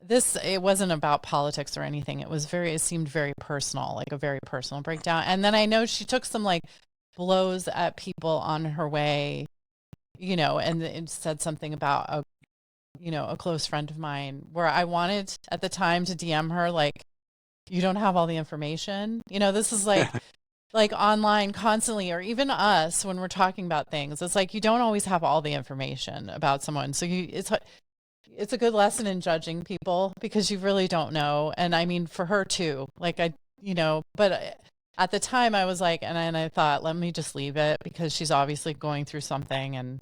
it wasn't about politics or anything. It seemed very personal, like a very personal breakdown. And then I know she took some like blows at people on her way, and it said something about a close friend of mine where I wanted at the time to DM her, like, you don't have all the information. This is like online constantly, or even us when we're talking about things. It's like you don't always have all the information about someone. So it's a good lesson in judging people because you really don't know. And I mean, for her too, like but at the time I was like, and I thought, let me just leave it because she's obviously going through something. And,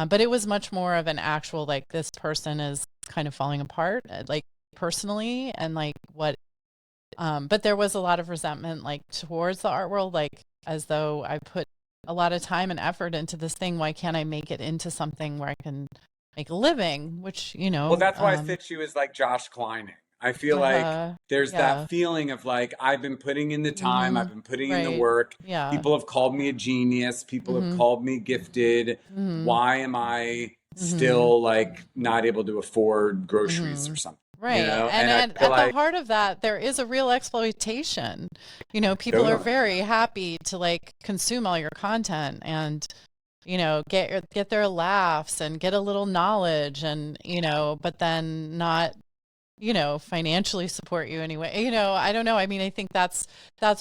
but it was much more of an actual, like, this person is kind of falling apart, like personally, and like but there was a lot of resentment, like towards the art world, like as though I put a lot of time and effort into this thing. Why can't I make it into something where I can make a living? Which, Well, that's why I said she was like Josh Kleining. I feel like yeah, there's that yeah, feeling of like, I've been putting in the time, mm-hmm, I've been putting in the right, work. yeah, People have called me a genius, people have mm-hmm, called me gifted. mm-hmm, Why am I mm-hmm, still like not able to afford groceries mm-hmm. or something? Right. And And I feel at the like, heart of that, there is a real exploitation. People are totally. very happy to like consume all your content and get their laughs and get a little knowledge and but then not financially support you anyway. I don't know. I mean, I think that's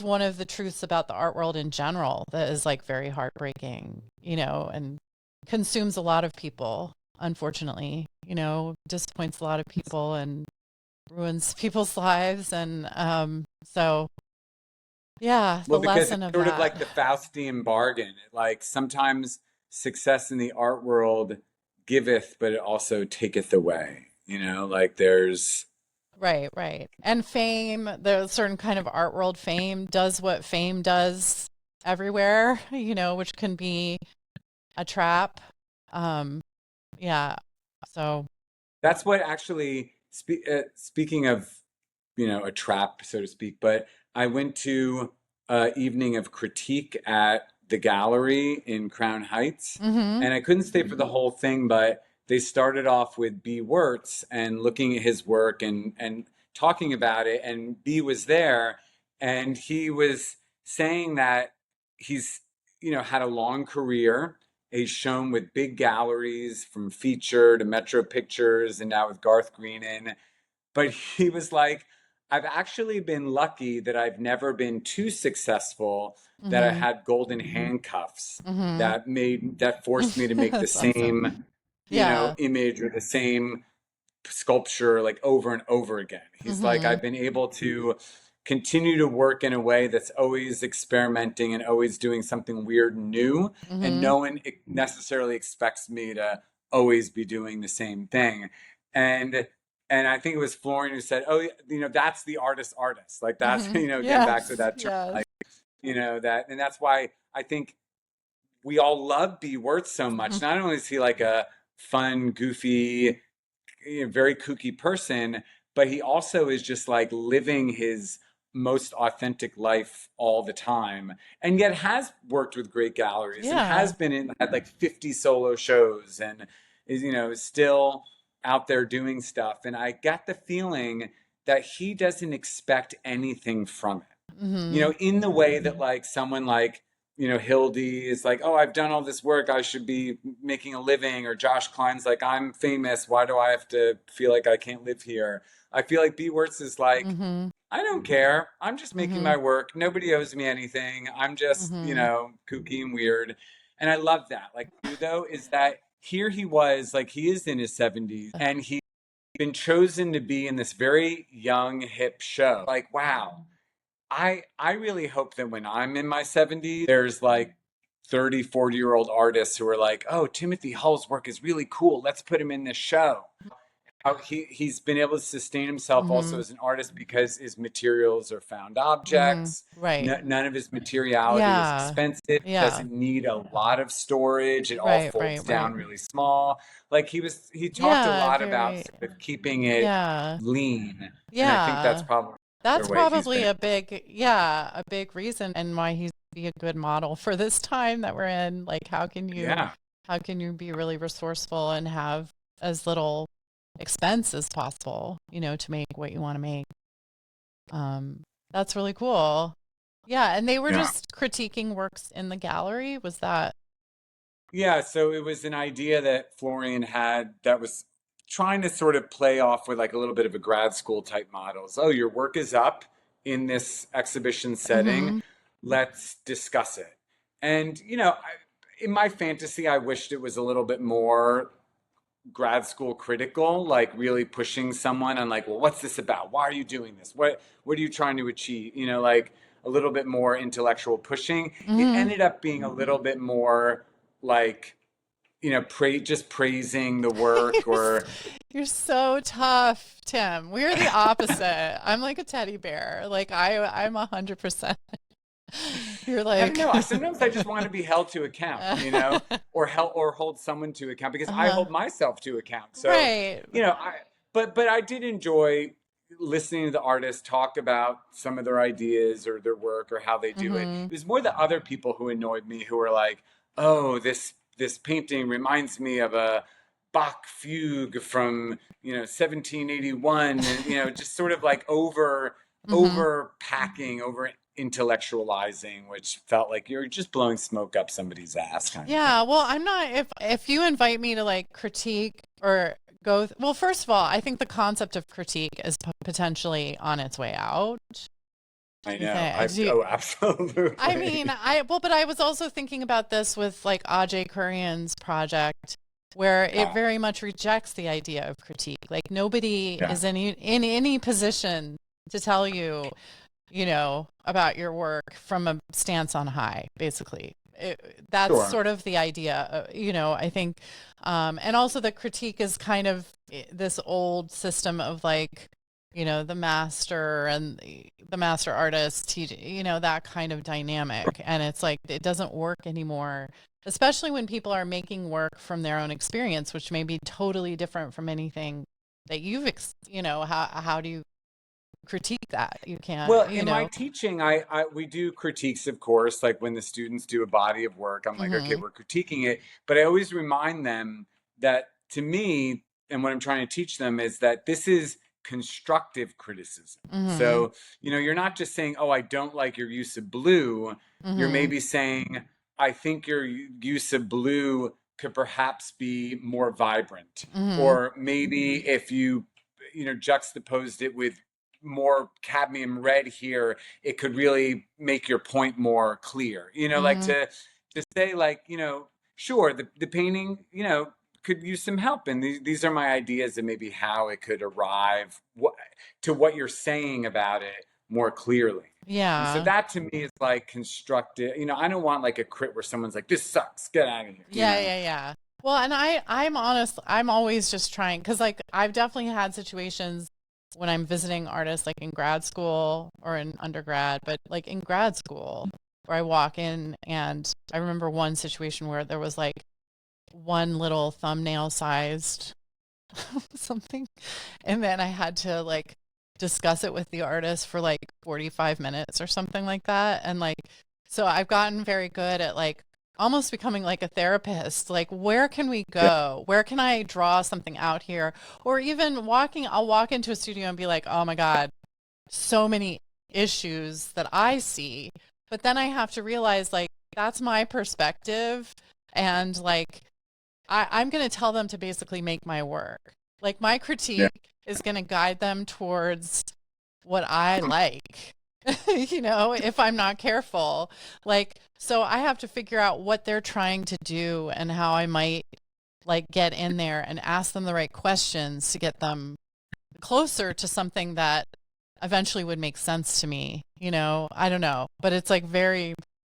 one of the truths about the art world in general that is like very heartbreaking, and consumes a lot of people, unfortunately, disappoints a lot of people and ruins people's lives. And so yeah, the Well, because it's lesson of sort of that. like the Faustian bargain. Like sometimes success in the art world giveth, but it also taketh away. Like there's Right, right. And fame, there's a certain kind of art world fame does what fame does everywhere, which can be a trap. Um, yeah. So, That's what actually, speaking of, a trap, so to speak, but I went to a evening of critique at the gallery in Crown Heights, mm-hmm, and I couldn't stay for the whole thing, but they started off with B. Wirtz and looking at his work and talking about it, and B was there, and he was saying that he's, had a long career. He's shown with big galleries from Feature to Metro Pictures and now with Garth Greenan. But he was like, I've actually been lucky that I've never been too successful, that I mm-hmm, had golden handcuffs mm-hmm. that forced me to make the That's awesome. same, Yeah. image or the same sculpture like over and over again. He's like, Mm-hmm, I've been able to continue to work in a way that's always experimenting and always doing something weird and new. And mm-hmm, no one necessarily expects me to always be doing the same thing. And And I think it was Florian who said, "Oh, that's the artist. Like that's again back to Yes, that term, yes. like that, and that's why I think we all love B. Wirtz so much. Not only is he like a fun, goofy, very kooky person, but he also is just like living his most authentic life all the time, and yet has worked with great galleries and has Yeah. been in had like 50 solo shows and is still out there doing stuff. And I got the feeling that he doesn't expect anything from it, Hmm. in the way that like someone like Hildy is like, oh, I've done all this work, I should be making a living. Or Josh Klein's like, I'm famous, why do I have to feel like I can't live here? I feel like B. Wirtz is like, Hmm. I don't care. I'm just making Hmm. my work. Nobody owes me anything. I'm just, Hmm. kooky and weird. And I love that. Like, you though, is that here he was, like, he is in his 70s and he's been chosen to be in this very young, hip show. Like, wow. I really hope that when I'm in my 70s, there's like 30, 40-year-old artists who are like, oh, Timothy Hull's work is really cool. Let's put him in this show. How he's been able to sustain himself also Hmm. as an artist because his materials are found Hmm. objects. Right. None of his materiality is Yeah. expensive, Yeah. doesn't need a lot of storage. It all Right, folds right, right. down really small. Like he talked a Yeah, lot about very. sort of keeping it Yeah. lean. And I think that's Yeah. probably the That's way he's probably been. a big, yeah, a big reason and why he's be a good model for this time that we're in. Like, Yeah. how can you be really resourceful and have as little expense as possible, to make what you want to make? Um, that's really cool. Yeah, and they were Yeah. just critiquing works in the gallery. Was that? Yeah, so it was an idea that Florian had that was trying to sort of play off with like a little bit of a grad school type models. Oh, your work is up in this exhibition setting. Mm-hmm. Let's discuss it. And, in my fantasy, I wished it was a little bit more grad school critical, like really pushing someone on like, well, what's this about? Why are you doing this? What are you trying to achieve? Like a little bit more intellectual pushing. It Mm-hmm. ended up being a little bit more like, just praising the work You're, s- or you're so tough, Tim. We're the opposite. I'm like a teddy bear. Like I'm 100%. You're I don't like, know. Sometimes I just want to be held to account, or hold someone to account because I uh-huh. hold myself to account. So, Right. but I did enjoy listening to the artists talk about some of their ideas or their work or how they do it. Mm-hmm. It was more the other people who annoyed me who were like, "Oh, this painting reminds me of a Bach fugue from 1781," and just sort of like Mm-hmm. over packing, over intellectualizing, which felt like you're just blowing smoke up somebody's ass kind of thing. Yeah, well, I'm not if you invite me to like critique or well, first of all, I think the concept of critique is potentially on its way out. I You know. think I do? Oh, I mean, absolutely. but I was also thinking about this with like Ajay Kurian's project, where it Yeah. very much rejects the idea of critique. Like nobody Yeah. is in any position to tell you, about your work from a stance on high, basically. That's Sure. sort of the idea, I think. And also the critique is kind of this old system of like, the master and the master artist, that kind of dynamic. And it's like, it doesn't work anymore, especially when people are making work from their own experience, which may be totally different from anything that how do you critique that? You Well, can't, in my teaching, we do critiques, of course. Like when the students do a body of work, I'm like, okay, hmm we're critiquing it. But I always remind them that to me, and what I'm trying to teach them is that this is constructive criticism. hmm So, you're not just saying, oh, I don't like your use of blue. You're hmm maybe saying, I think your use of blue could perhaps be more vibrant. hmm Or maybe if you, juxtaposed it with more cadmium red here, it could really make your point more clear. Like hmm to say like, sure, the painting, could use some help. And these are my ideas and maybe how it could arrive to what you're saying about it more clearly. And so Yeah. that to me is like constructive. I don't want like a crit where someone's like, this sucks, get out of here. Yeah, yeah, yeah. Well, and I'm honest, I'm always just trying because like I've definitely had situations when I'm visiting artists like in grad school or in undergrad, but like in grad school where I walk in and I remember one situation where there was like one little thumbnail sized something, and then I had to like discuss it with the artist for like 45 minutes or something like that. And like, so I've gotten very good at like almost becoming like a therapist. Like, where can we Yeah, go? Where can I draw something out here? Or even walking, I'll walk into a studio and be like, oh my God, so many issues that I see. But then I have to realize like that's my perspective. And like I'm going to tell them to basically make my work. Like my yeah. critique is going to guide them towards what I like, you know, if I'm not careful. Like, so I have to figure out what they're trying to do and how I might like get in there and ask them the right questions to get them closer to something that eventually would make sense to me. You know, I don't know, but it's like very,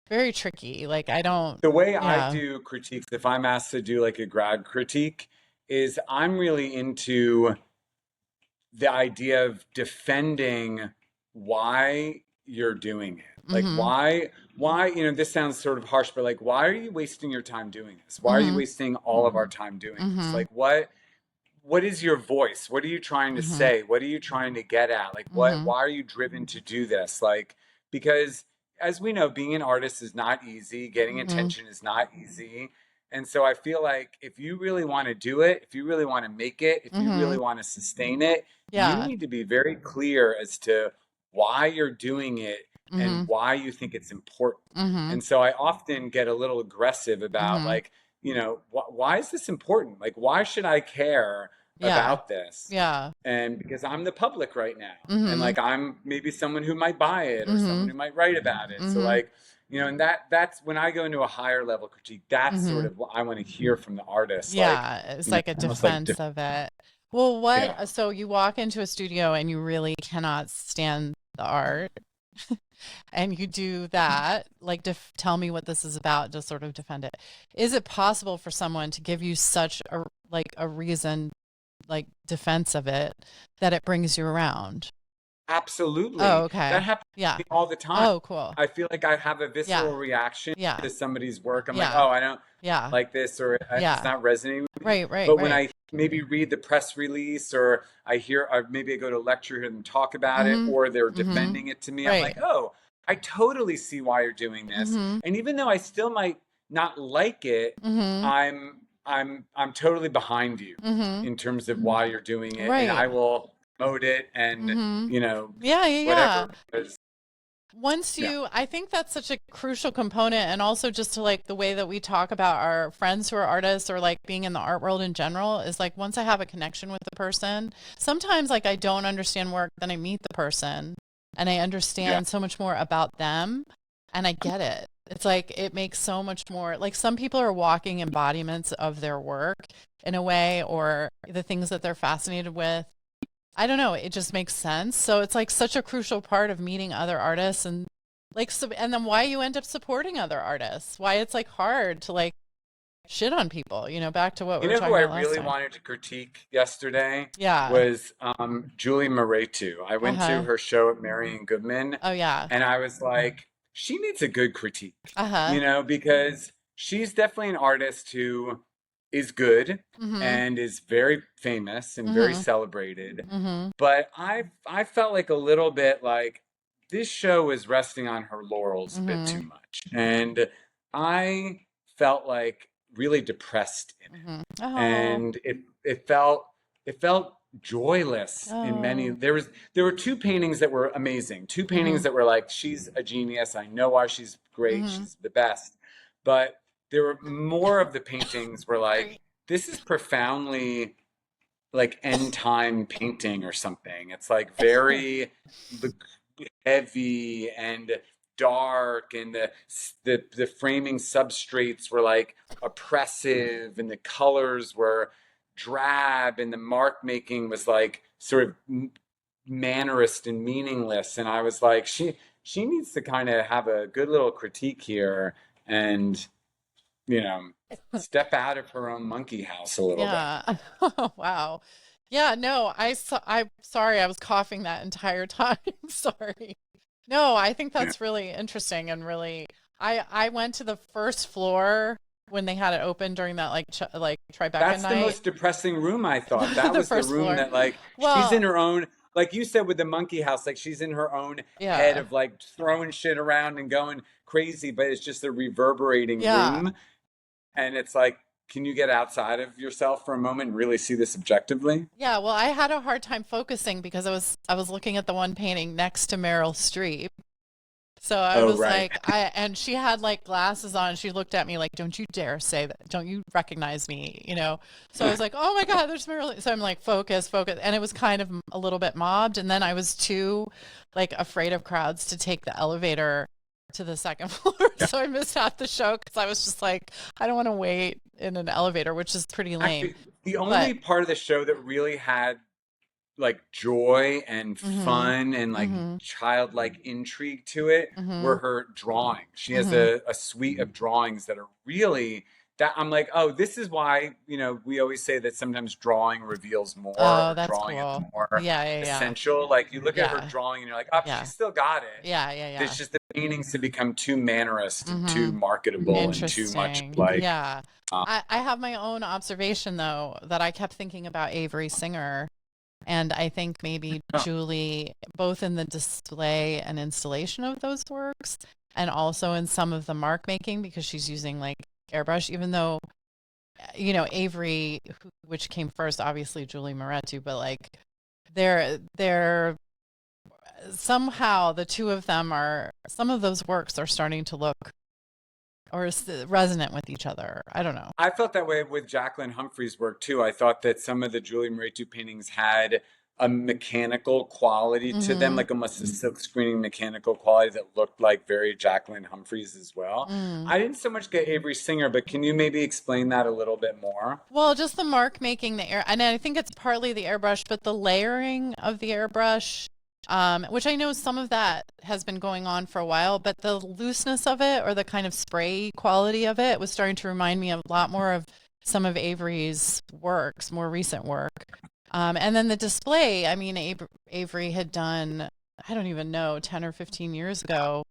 very tricky. Like, I don't, The way I yeah. do critiques, if I'm asked to do like a grad critique, is I'm really into the idea of defending why you're doing it. Like Mm why, this sounds sort of harsh, but like why are you wasting your time doing this? hmm. Why are Mm you hmm. wasting all of our time doing Mm this? hmm. Like what is your voice? What are you trying to Mm hmm. say? What are you trying to get at? Like Mm hmm. why are you driven to do this? Like because as we know, being an artist is not easy, getting Mm hmm. attention is not easy. And so I feel like if you really want to do it, if you really want to make it, if Mm you hmm. really want to sustain it, you Yeah. need to be very clear as to why you're doing it Mm and hmm. why you think it's important. Mm hmm. And so I often get a little aggressive Mm about hmm. like, why is this important? Like, why should I care Yeah. about this? Yeah. And because I'm the public right now, Mm and hmm. like I'm maybe someone who might buy it or Mm someone hmm. who might write about it. Mm So hmm. like, and that's when I go into a higher level critique, Mm that's sort hmm. of what I want to hear from the artist. Like, Yeah. It's like a almost like, defense of it. Well, yeah. so you walk into a studio and you really cannot stand the art and you do that, like tell me what this is about to sort of defend it. Is it possible for someone to give you such a like a reason like defense of it that it brings you around? Oh, Absolutely. That okay. happens Yeah. to me all the time. Oh, cool. I feel like I have a Yeah. visceral reaction Yeah. to somebody's work. I'm like, Yeah. oh, I don't Yeah. like this, or it's Yeah. not resonating with me. Right, right, But when right. I maybe read the press release, or I hear, or maybe I go to a lecture, hear them talk about it, Mm-hmm. or they're Mm-hmm. defending it to me, I'm Right. like, oh, I totally see why you're doing this. Mm-hmm. And even though I still might not like it, Mm-hmm. I'm totally behind you Mm-hmm. in terms of why you're doing it, and Right. I will promote it and Mm-hmm. you know Yeah, yeah, yeah. whatever. Because Once yeah, you, I think that's such a crucial component, and also just to like the way that we talk about our friends who are artists or like being in the art world in general is like once I have a connection with the person, sometimes like I don't understand work, then I meet the person and I yeah, understand so much more about them and I get it. It's like it makes so much more like some people are walking embodiments of their work in a way or the things that they're fascinated with. I don't know, it just makes sense. So it's like such a crucial part of meeting other artists and like so, and then why you end up supporting other artists. Why it's like hard to like shit on people, you know, back to what we you were know who talking I about last really time. wanted to critique yesterday Yeah. was Julie Moretu. I went to Uh-huh. her show at Marion Goodman, Oh yeah. and I was like, she needs a good critique, Uh-huh. because she's definitely an artist who is good Mhm. and is very famous and very Mhm. celebrated. Mhm. But I felt like a little bit like this show is resting on her laurels a bit too Mhm. much. And I felt like really depressed in it. Mhm. Oh. And it felt joyless in many. Oh. There were two paintings that were amazing. Two paintings Mhm. that were like, she's a genius. I know why she's great. Mhm. She's the best. But there were more of the paintings were like, Sorry. this is profoundly like end time painting or something. It's like very heavy and dark, and the framing substrates were like oppressive, and the colors were drab, and the mark making was like sort of mannerist and meaningless. And I was like, she needs to kind of have a good little critique here, and you know, step out of her own monkey house a little bit. Yeah. Wow. Yeah, no, I'm sorry, I was coughing that entire time. Sorry. No, I think Yeah. that's really interesting and really I went to the first floor when they had it open during that like Tribeca That's the night. most depressing room, I thought. That The was the first room floor. that, like, she's in Well, her own, like you said with the monkey house, like she's in her own head yeah. of like throwing shit around and going crazy, but it's just a reverberating Yeah. room. And it's like, can you get outside of yourself for a moment and really see this objectively? Yeah, well, I had a hard time focusing because I was looking at the one painting next to Meryl Streep. So I Oh, was right. like, I and she had like glasses on. She looked at me like, "Don't you dare say that. Don't you recognize me?" So I was like, "Oh my God, there's Meryl." So I'm like, "Focus, focus." And it was kind of a little bit mobbed, and then I was too like afraid of crowds to take the elevator to the second floor. Yeah. So I missed half the show because I was just like, I don't want to wait in an elevator, which is pretty lame. Actually, the But only part of the show that really had like joy and mhm. fun and like Mhm. childlike intrigue to it were Mhm. her drawings. She has Mhm. a suite of drawings that are really that I'm like, oh, this is why, we always say that sometimes drawing reveals more Oh, or that's drawing is cool. more Yeah, yeah, yeah. essential. Like you look at her Yeah. drawing and you're like, oh, Yeah. she's still got it. Yeah, yeah, It's yeah. just the paintings have become too mannerist and too Mm-hmm. marketable and too much Interesting. like, Yeah. um, I have my own observation though that I kept thinking about Avery Singer. And I think maybe oh, Julie, both in the display and installation of those works, and also in some of the mark making because she's using like airbrush, even though, Avery, which came first, obviously Julie Moretti, but like they're somehow the two of them are, some of those works are starting to look or resonant with each other. I don't know. I felt that way with Jacqueline Humphrey's work too. I thought that some of the Julie Moretu paintings had a mechanical quality to them, Mm-hmm. like almost a silk screening mechanical quality that looked like very Jacqueline Humphreys as well. Mm. I didn't so much get Avery Singer, but can you maybe explain that a little bit more? Well, just the mark making the air, and I think it's partly the airbrush, but the layering of the airbrush, which I know some of that has been going on for a while, but the looseness of it or the kind of spray quality of it was starting to remind me a lot more of some of Avery's works, more recent work. And then the display, I mean, Avery had done, I don't even know, 10 or 15 years ago,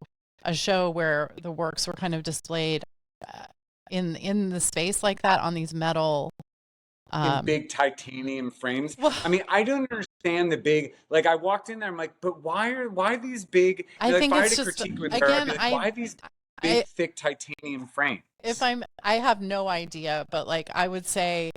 a show where the works were kind of displayed uh, in the space like that on these metal. In Um, big titanium frames. well, I mean, I don't understand the big, like I walked in there, I'm like, but why these big, I like if think I had it's a just critique with her, I'd again, be like, why these big, I thick titanium frames? if I have no idea, but like I would say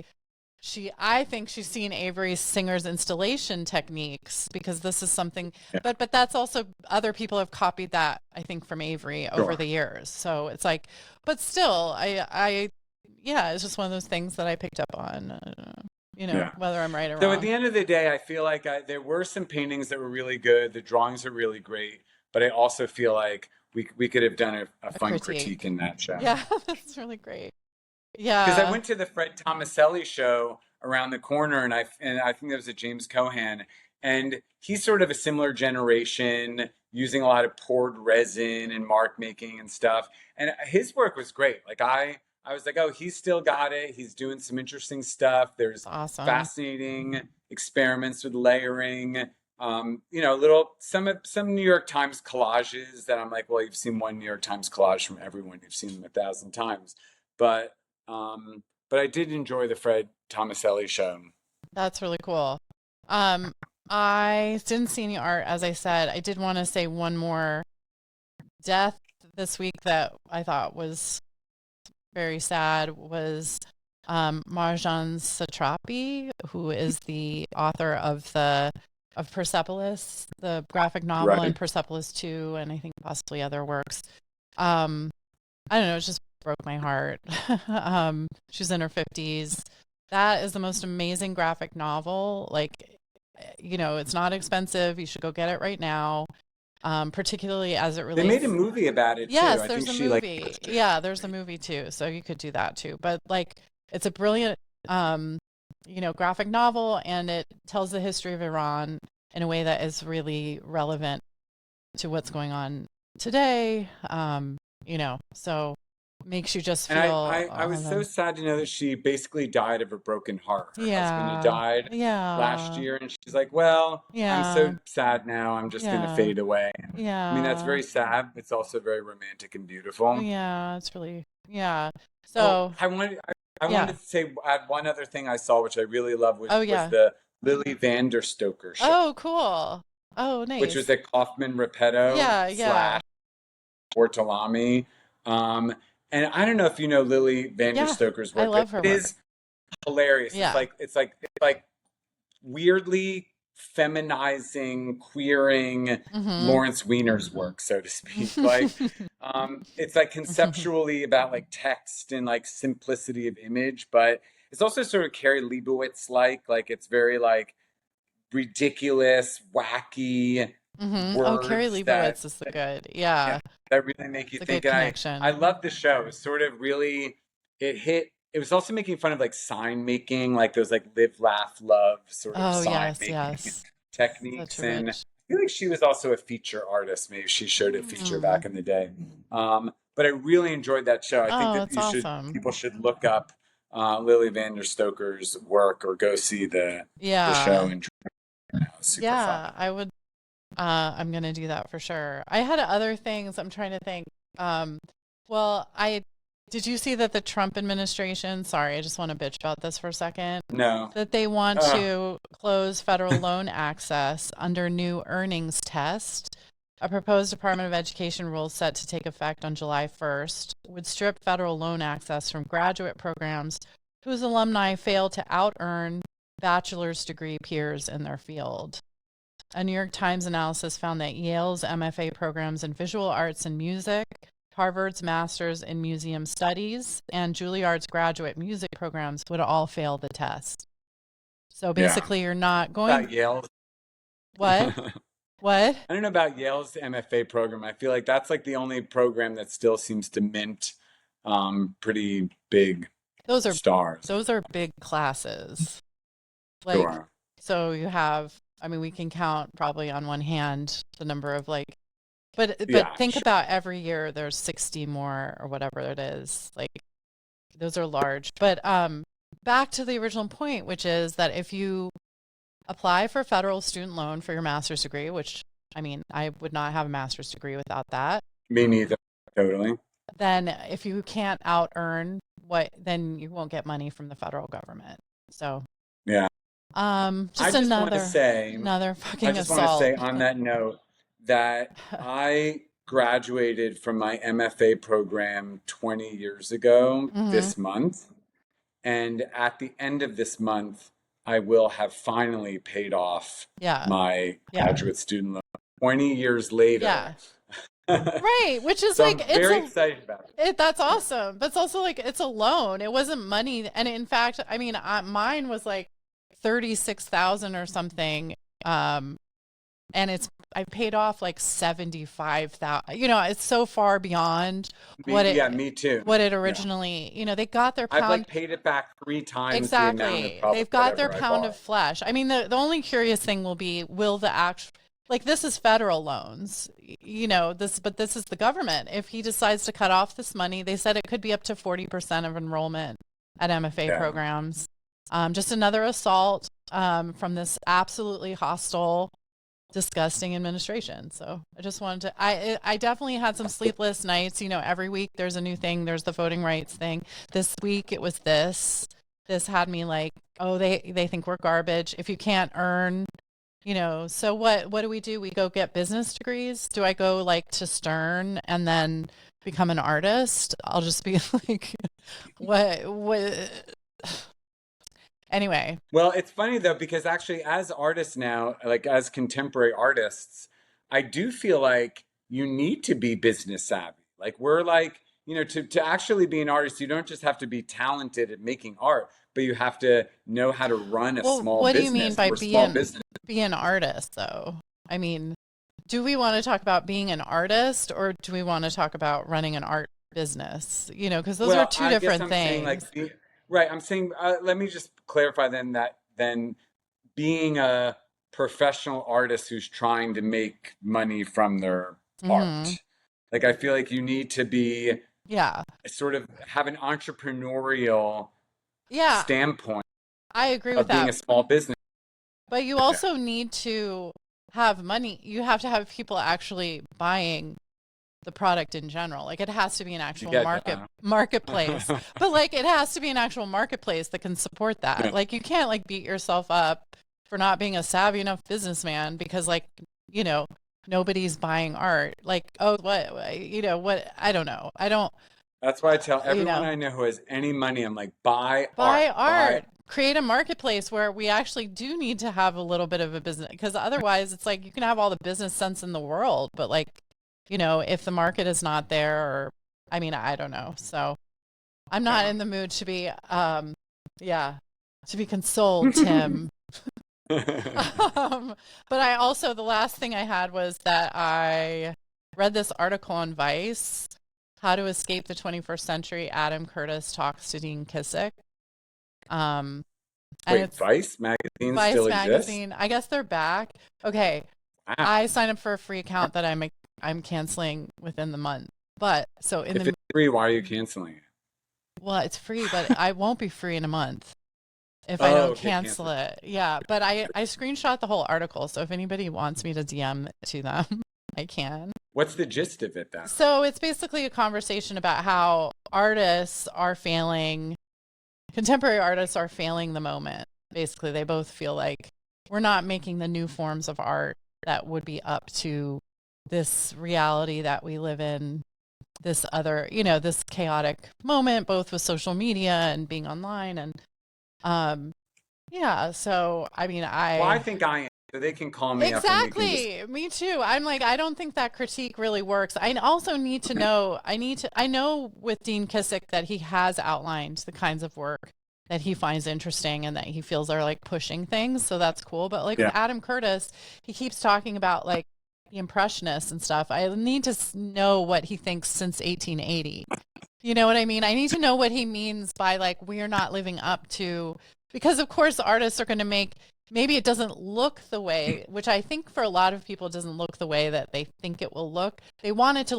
I think she's seen Avery Singer's installation techniques because this is something, Yeah, but that's also other people have copied that I think from Avery over sure. the years. So it's like, but still, yeah, it's just one of those things that I picked up on. I don't know, Yeah. whether I'm right or So at wrong. the end of the day, I feel like there were some paintings that were really good. The drawings are really great, but I also feel like we could have done a A fun critique critique. in that show. Yeah, that's really great. Because I Yeah. went to the Fred Tomaselli show around the corner, and I think there was a James Cohan, and he's sort of a similar generation, using a lot of poured resin and mark making and stuff. And his work was great. Like I was like, oh, he's still got it. He's doing some interesting stuff. It's There's awesome. fascinating experiments with layering. Little some New York Times collages that I'm like, well, you've seen one New York Times collage from everyone. You've seen them 1,000 times, but but I did enjoy the Fred Tomaselli show. That's really cool. Um, I didn't see any art, as I said. I did want to say one more death this week that I thought was very sad was Marjan Satrapi, who is the author of Persepolis, the graphic novel, and Right. Persepolis 2, and I think possibly other works. Um, I don't know, it just broke my heart. She's in her 50s. That is the most amazing graphic novel. Like, it's not expensive. You should go get it right now. Particularly as it They made a relates. movie about it too. Yes, I there's think a she like movie. pitched it. Yeah, there's a movie too. So you could do that too. But like, it's a brilliant, um, graphic novel, and it tells the history of Iran in a way that is really relevant to what's going on today. So makes you just And feel I all was so the sad to know that she basically died of a broken heart. Her husband had yeah, died last yeah, year, and she's like, "Well, I'm yeah, so sad now. I'm just going to yeah, fade away." I mean, that's yeah, very sad. It's also very romantic and beautiful. yeah. It's really yeah. Oh, So I yeah. wanted to say add one other thing I saw, which I really love, Oh was yeah. the Lily Vanderstoker show, Oh cool. Oh which was nice. at Kaufman Repetto Yeah, yeah, / Ortolami. Um, and I don't know if you know Lily yeah. Vanderstoker's I work, but love her it work. is hilarious. Yeah. It's like weirdly feminizing, queering Mm-hmm. Lawrence Weiner's work, so to speak. Like, it's like conceptually about like text and like simplicity of image, but it's also sort of Carrie Leibowitz like it's very like ridiculous, wacky Mm-hmm. Oh, Carrie words Leibowitz is the good. yeah, Yeah, that really make you it's a think. good And I connection. love the show. It was sort of really it hit. It was also making fun of like sign making, like those like live, laugh, love sort of Oh sign yes, making yes. Such techniques. a And I rich. feel like she was also a feature artist. Maybe she showed a feature Mm. back in the day. But I really enjoyed that show. I think Oh, that it's awesome. people should look up Lily Vanderstoker's work or go see the show Yeah. and it was super fun. Yeah, I would I'm gonna do that for sure. I had other things I'm trying to think. Um, well, I did you see that the Trump administration, sorry, I just want to bitch about this for a second, No. that they want Uh, to close federal loan access under new earnings test. A proposed Department of Education rule set to take effect on July 1st would strip federal loan access from graduate programs whose alumni fail to out earn bachelor's degree peers in their field. A New York Times analysis found that Yale's MFA programs in visual arts and music, Harvard's master's in museum studies, and Juilliard's graduate music programs would all fail the test. So yeah. basically, you're not going. About Yale. What? What? I don't know about Yale's MFA program. I feel like that's like the only program that still seems to mint pretty big Those are stars. those are big classes. Like, Sure. so you have. I mean, we can count probably on one hand the number of like. But Yeah, think sure. about every year there's 60 more or whatever it is. Like those are large. But back to the original point, which is that if you apply for federal student loan for your master's degree, which I mean, I would not have a master's degree without that, Me neither. Totally. then if you can't out earn what, then you won't get money from the federal government. So, Yeah. I just just want to say, another I fucking just want to assault. say on that note that I graduated from my MFA program 20 years ago Hmm. this month. And at the end of this month, I will have finally paid off Yeah, my yeah, graduate student loan 20 years later. yeah. Right, which is So like I'm very excited about it. that's awesome. But it's also like it's a loan. It wasn't money, and in fact, I mean, mine was like 36,000 or something. Um, and I paid off like 75,000. You know, it's so far beyond Yeah, me too. what it Yeah. originally. They got their I've pound. like paid it back 3 times the amount of Exactly. probably They've got their whatever I pound of borrowed. flesh. I mean, the only curious thing will be will the act like this is federal loans, but this is the government. If he decides to cut off this money, they said it could be up to 40% of enrollment at MFA Yeah. programs. Just another assault from this absolutely hostile, disgusting administration. So I just wanted to, I definitely had some sleepless nights. Every week there's a new thing. There's the voting rights thing. This week it was this. This had me like, oh, they think we're garbage. If you can't earn, so what do? We go get business degrees? Do I go like to Stern and then become an artist? I'll just be like, what? Anyway. Well, it's funny though, because actually, as artists now, like as contemporary artists, I do feel like you need to be business savvy. Like, we're like, to actually be an artist, you don't just have to be talented at making art, but you have to know how to run a Well, small what do you mean business. by We're small being business. be an artist though? I mean, do we want to talk about being an artist or do we want to talk about running an art business? Because those are Well, two I guess different I'm saying things. like, right. I'm saying, let me just clarify then that then being a professional artist who's trying to make money from their Hmm. art. Like, I feel like you need to be Yeah. sort of have an entrepreneurial Yeah, standpoint I agree with of being that. a small business. But you also need to have money. You have to have people actually buying the product in general. Like it has to be an actual Yeah, marketplace. But like it has to be an actual marketplace that can support that. yeah. Like you can't like beat yourself up for not being a savvy enough businessman because like, you know, nobody's buying art. Like, oh, what, I don't know. I don't, That's why I tell you everyone know, I know who has any money, I'm like, buy art, buy buy. art, create a marketplace where we actually do need to have a little bit of a business because otherwise it's like you can have all the business sense in the world, but like, if the market is not there or I mean, I don't know. So I'm not Yeah. in the mood to be yeah, to be consoled, Tim. But I also the last thing I had was that I read this article on Vice, How to Escape the 21st Century. Adam Curtis talks to Dean Kissick. Um, and Wait, it's Vice magazine Vice still exists? magazine. I guess they're back. Okay, Wow. I signed up for a free account that I'm canceling within the month. But so in If the it's free, why are you canceling it? well, it's free, but I won't be free in a month if I Oh, don't okay, cancel cancel. it. Yeah, but I screenshot the whole article, so if anybody wants me to DM it to them, I can. What's the gist of it then? So it's basically a conversation about how artists are failing, contemporary artists are failing the moment. Basically, they both feel like we're not making the new forms of art that would be up to this reality that we live in, this other, this chaotic moment, both with social media and being online. And yeah, so I mean, Well, I think I am. So they can call me up and we can just. exactly. Me too. I'm like, I don't think that critique really works. I also need to know, I know with Dean Kissick that he has outlined the kinds of work that he finds interesting and that he feels are like pushing things. So that's cool. But like with Yeah. Adam Curtis, he keeps talking about like the Impressionists and stuff. I need to know what he thinks since 1880. You know what I mean? I need to know what he means by like, we're not living up to, because of course artists are going to make, maybe it doesn't look the way, which I think for a lot of people it doesn't look the way that they think it will look. They want it to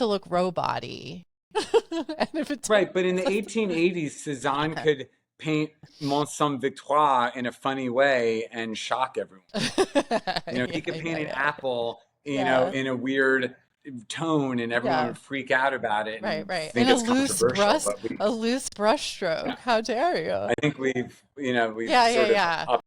look robot-y. And if it Right, but in the 1880s, Cezanne could paint Mont Saint Victoire in a funny way and shock everyone. He could paint an yeah, apple, yeah, in a weird tone, and everyone yeah. would freak out about it Right, and right. think And a it's loose controversial. brush, But a loose brush stroke. yeah, How dare you? I think we've Yeah, yeah, sort of yeah. upped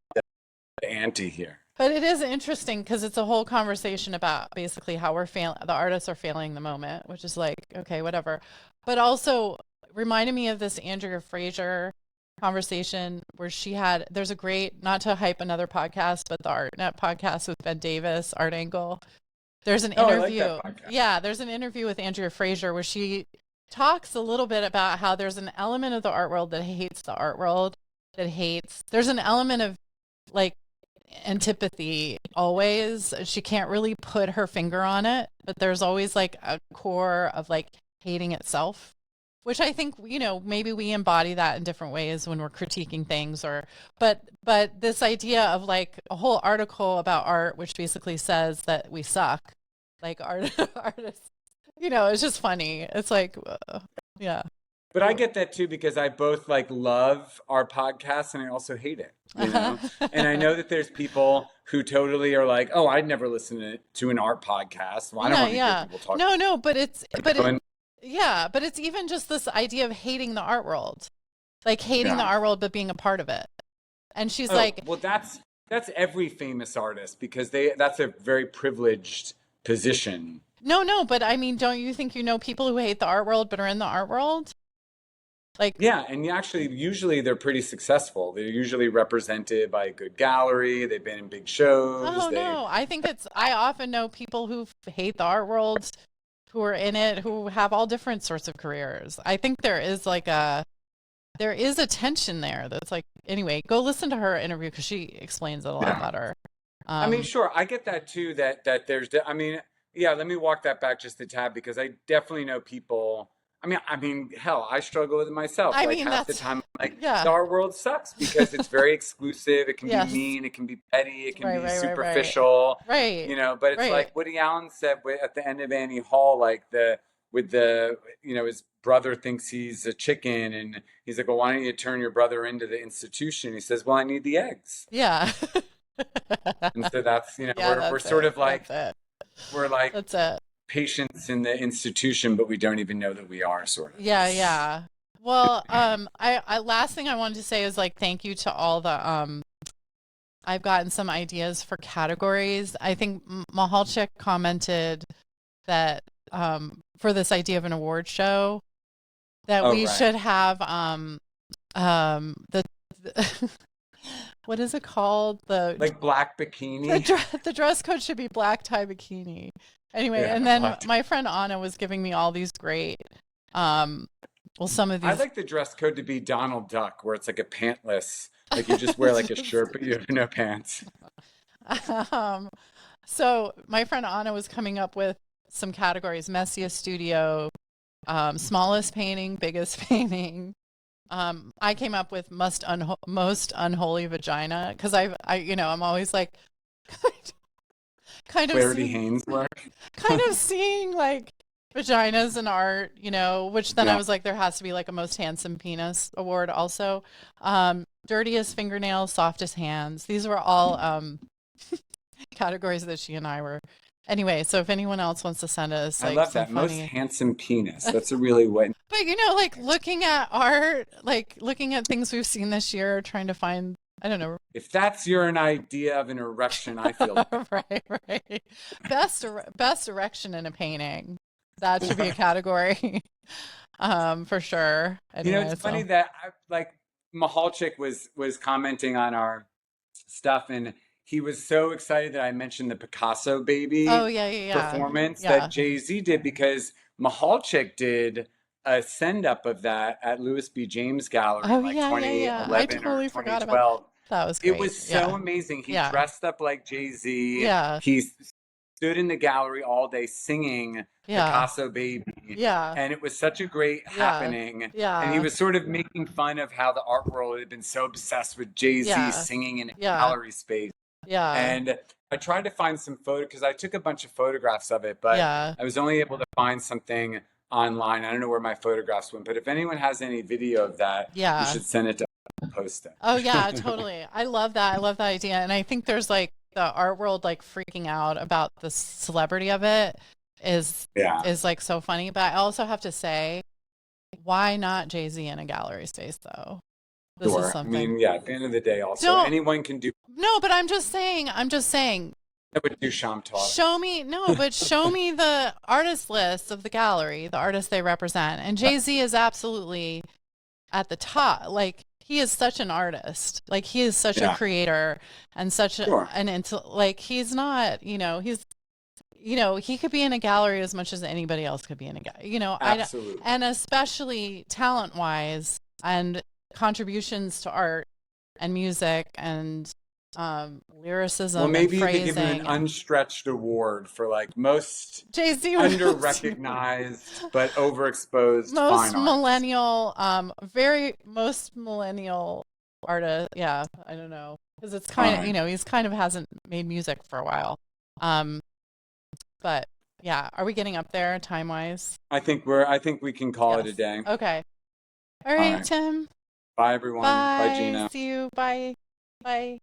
the ante here. But it is interesting because it's a whole conversation about basically how we're failing, the artists are failing the moment, which is like, okay, whatever. But also reminded me of this Andrea Fraser conversation where there's a great, not to hype another podcast, but the ArtNet podcast with Ben Davis, Art Angle. There's an Oh, I like that interview. podcast. Yeah, there's an interview with Andrea Fraser where she talks a little bit about how there's an element of the art world that hates the art world, there's an element of like antipathy always. She can't really put her finger on it, but there's always like a core of like hating itself, which I think, maybe we embody that in different ways when we're critiquing things but this idea of like a whole article about art, which basically says that we suck, like artists, it's just funny. It's like, yeah. But I get that too because I both like love our podcast and I also hate it. And I know that there's people who totally are like, "Oh, I'd never listen to an art podcast. Well, I don't Yeah, want to hear yeah. people talk." No, but And yeah, but it's even just this idea of hating the art world, like hating the yeah. art world, but being a part of it. And she's Oh, like, well, that's every famous artist because that's a very privileged position. no, but I mean, don't you think people who hate the art world but are in the art world? Like, Yeah, and usually they're pretty successful. They're usually represented by a good gallery. They've been in big shows. oh no, I often know people who hate the art world who are in it who have all different sorts of careers. I think there is a tension there that's like, anyway, go listen to her interview because she explains it a lot Yeah. better. I mean, sure, I get that too. That there's, I mean, yeah. Let me walk that back just a tad because I definitely know people. I mean, hell, I struggle with it myself. I Like mean, half the time, like yeah, the art world sucks because it's very exclusive. It can be yes, mean. It can be petty. It can right, be right, right, right, superficial. right, But it's right. like Woody Allen said at the end of Annie Hall, like with his brother thinks he's a chicken, and he's like, well, why don't you turn your brother into the institution? He says, well, I need the eggs. Yeah. And so that's, Yeah, we're that's sort it. of That's like, it. we're like That's it. patients in the institution, but we don't even know that we are, sort of. Yeah, yeah. Well, I last thing I wanted to say is like thank you to all the I've gotten some ideas for categories. I think Mahalchik commented that for this idea of an award show that Oh, we right. should have the what is it called? Like black bikini. The dress code should be black tie bikini. Anyway, Yeah, and then black. my friend Anna was giving me all these great well some of I these like the dress code to be Donald Duck, where it's like a pantless, like you just wear like a shirt, but you have no pants. um so my friend Anna was coming up with some categories: messiest studio, smallest painting, biggest painting. I came up with most unholy vagina because I'm always like kind of Clarity seeing Haynes work. kind of seeing like vaginas in art, which then I Yeah. was like, there has to be like a most handsome penis award also. Dirtiest fingernails, softest hands. These were all categories that she and I were. Anyway, so if anyone else wants to send us I like love some that. Most funny, handsome penis. That's a really what. but like looking at art, like looking at things we've seen this year, trying to find, I don't know. If that's an idea of an erection, I feel like Right, right. Best erection in a painting. That should be a category. For sure. Anyway, it's funny that like Mahalchik was commenting on our stuff, and he was so excited that I mentioned the Picasso oh baby yeah, yeah, yeah. performance that Yeah. Jay-Z did, because Mahalchik did a send up of that at Louis B. James Gallery in Oh like yeah, yeah, yeah. I 2011 or totally forgot about 2012. that. Was It great. was so Yeah. amazing. He Yeah. dressed up like Jay-Z. Yeah. He stood in the gallery all day singing Yeah. Picasso Baby. Yeah. And it was such a great Yeah. happening. And he Yeah. was sort of making fun of how the art world had been so obsessed with Jay-Z Yeah. singing in a Yeah. gallery space. Yeah. And I tried to find some photo because I took a bunch of photographs of it, but Yeah. I was only able to find something online. I don't know where my photographs went, but if anyone has any video of that, you Yeah. should send it to post it. Oh yeah, totally. I love that. I love that idea. And I think there's like the art world like freaking out about the celebrity of it is Yeah. is like so funny. But I also have to say, why not Jay-Z in a gallery space though? This Sure. is something. Yeah, at the end of the day, also, Don't anyone can do No, but I'm just saying, that would do Sham talk. show me the artist list of the gallery, the artists they represent. And Jay-Z is absolutely at the top. Like he is such an artist. Like he is such a creator and such Sure. like he's not, he could be in a gallery as much as anybody else could be in a gallery. Absolutely. And especially talent-wise and contributions to art and music and lyricism. Well, maybe and you could give him phrasing an unstretched award for like most Jay-Z under-recognized but overexposed most fine millennial, most millennial artist. Yeah, I don't know because it's kind of he's kind of hasn't made music for a while. But yeah, are we getting up there time wise? I think we can call it a day. Okay. All right, right. Tim. Bye everyone. Bye Gina. See you. Bye. Bye.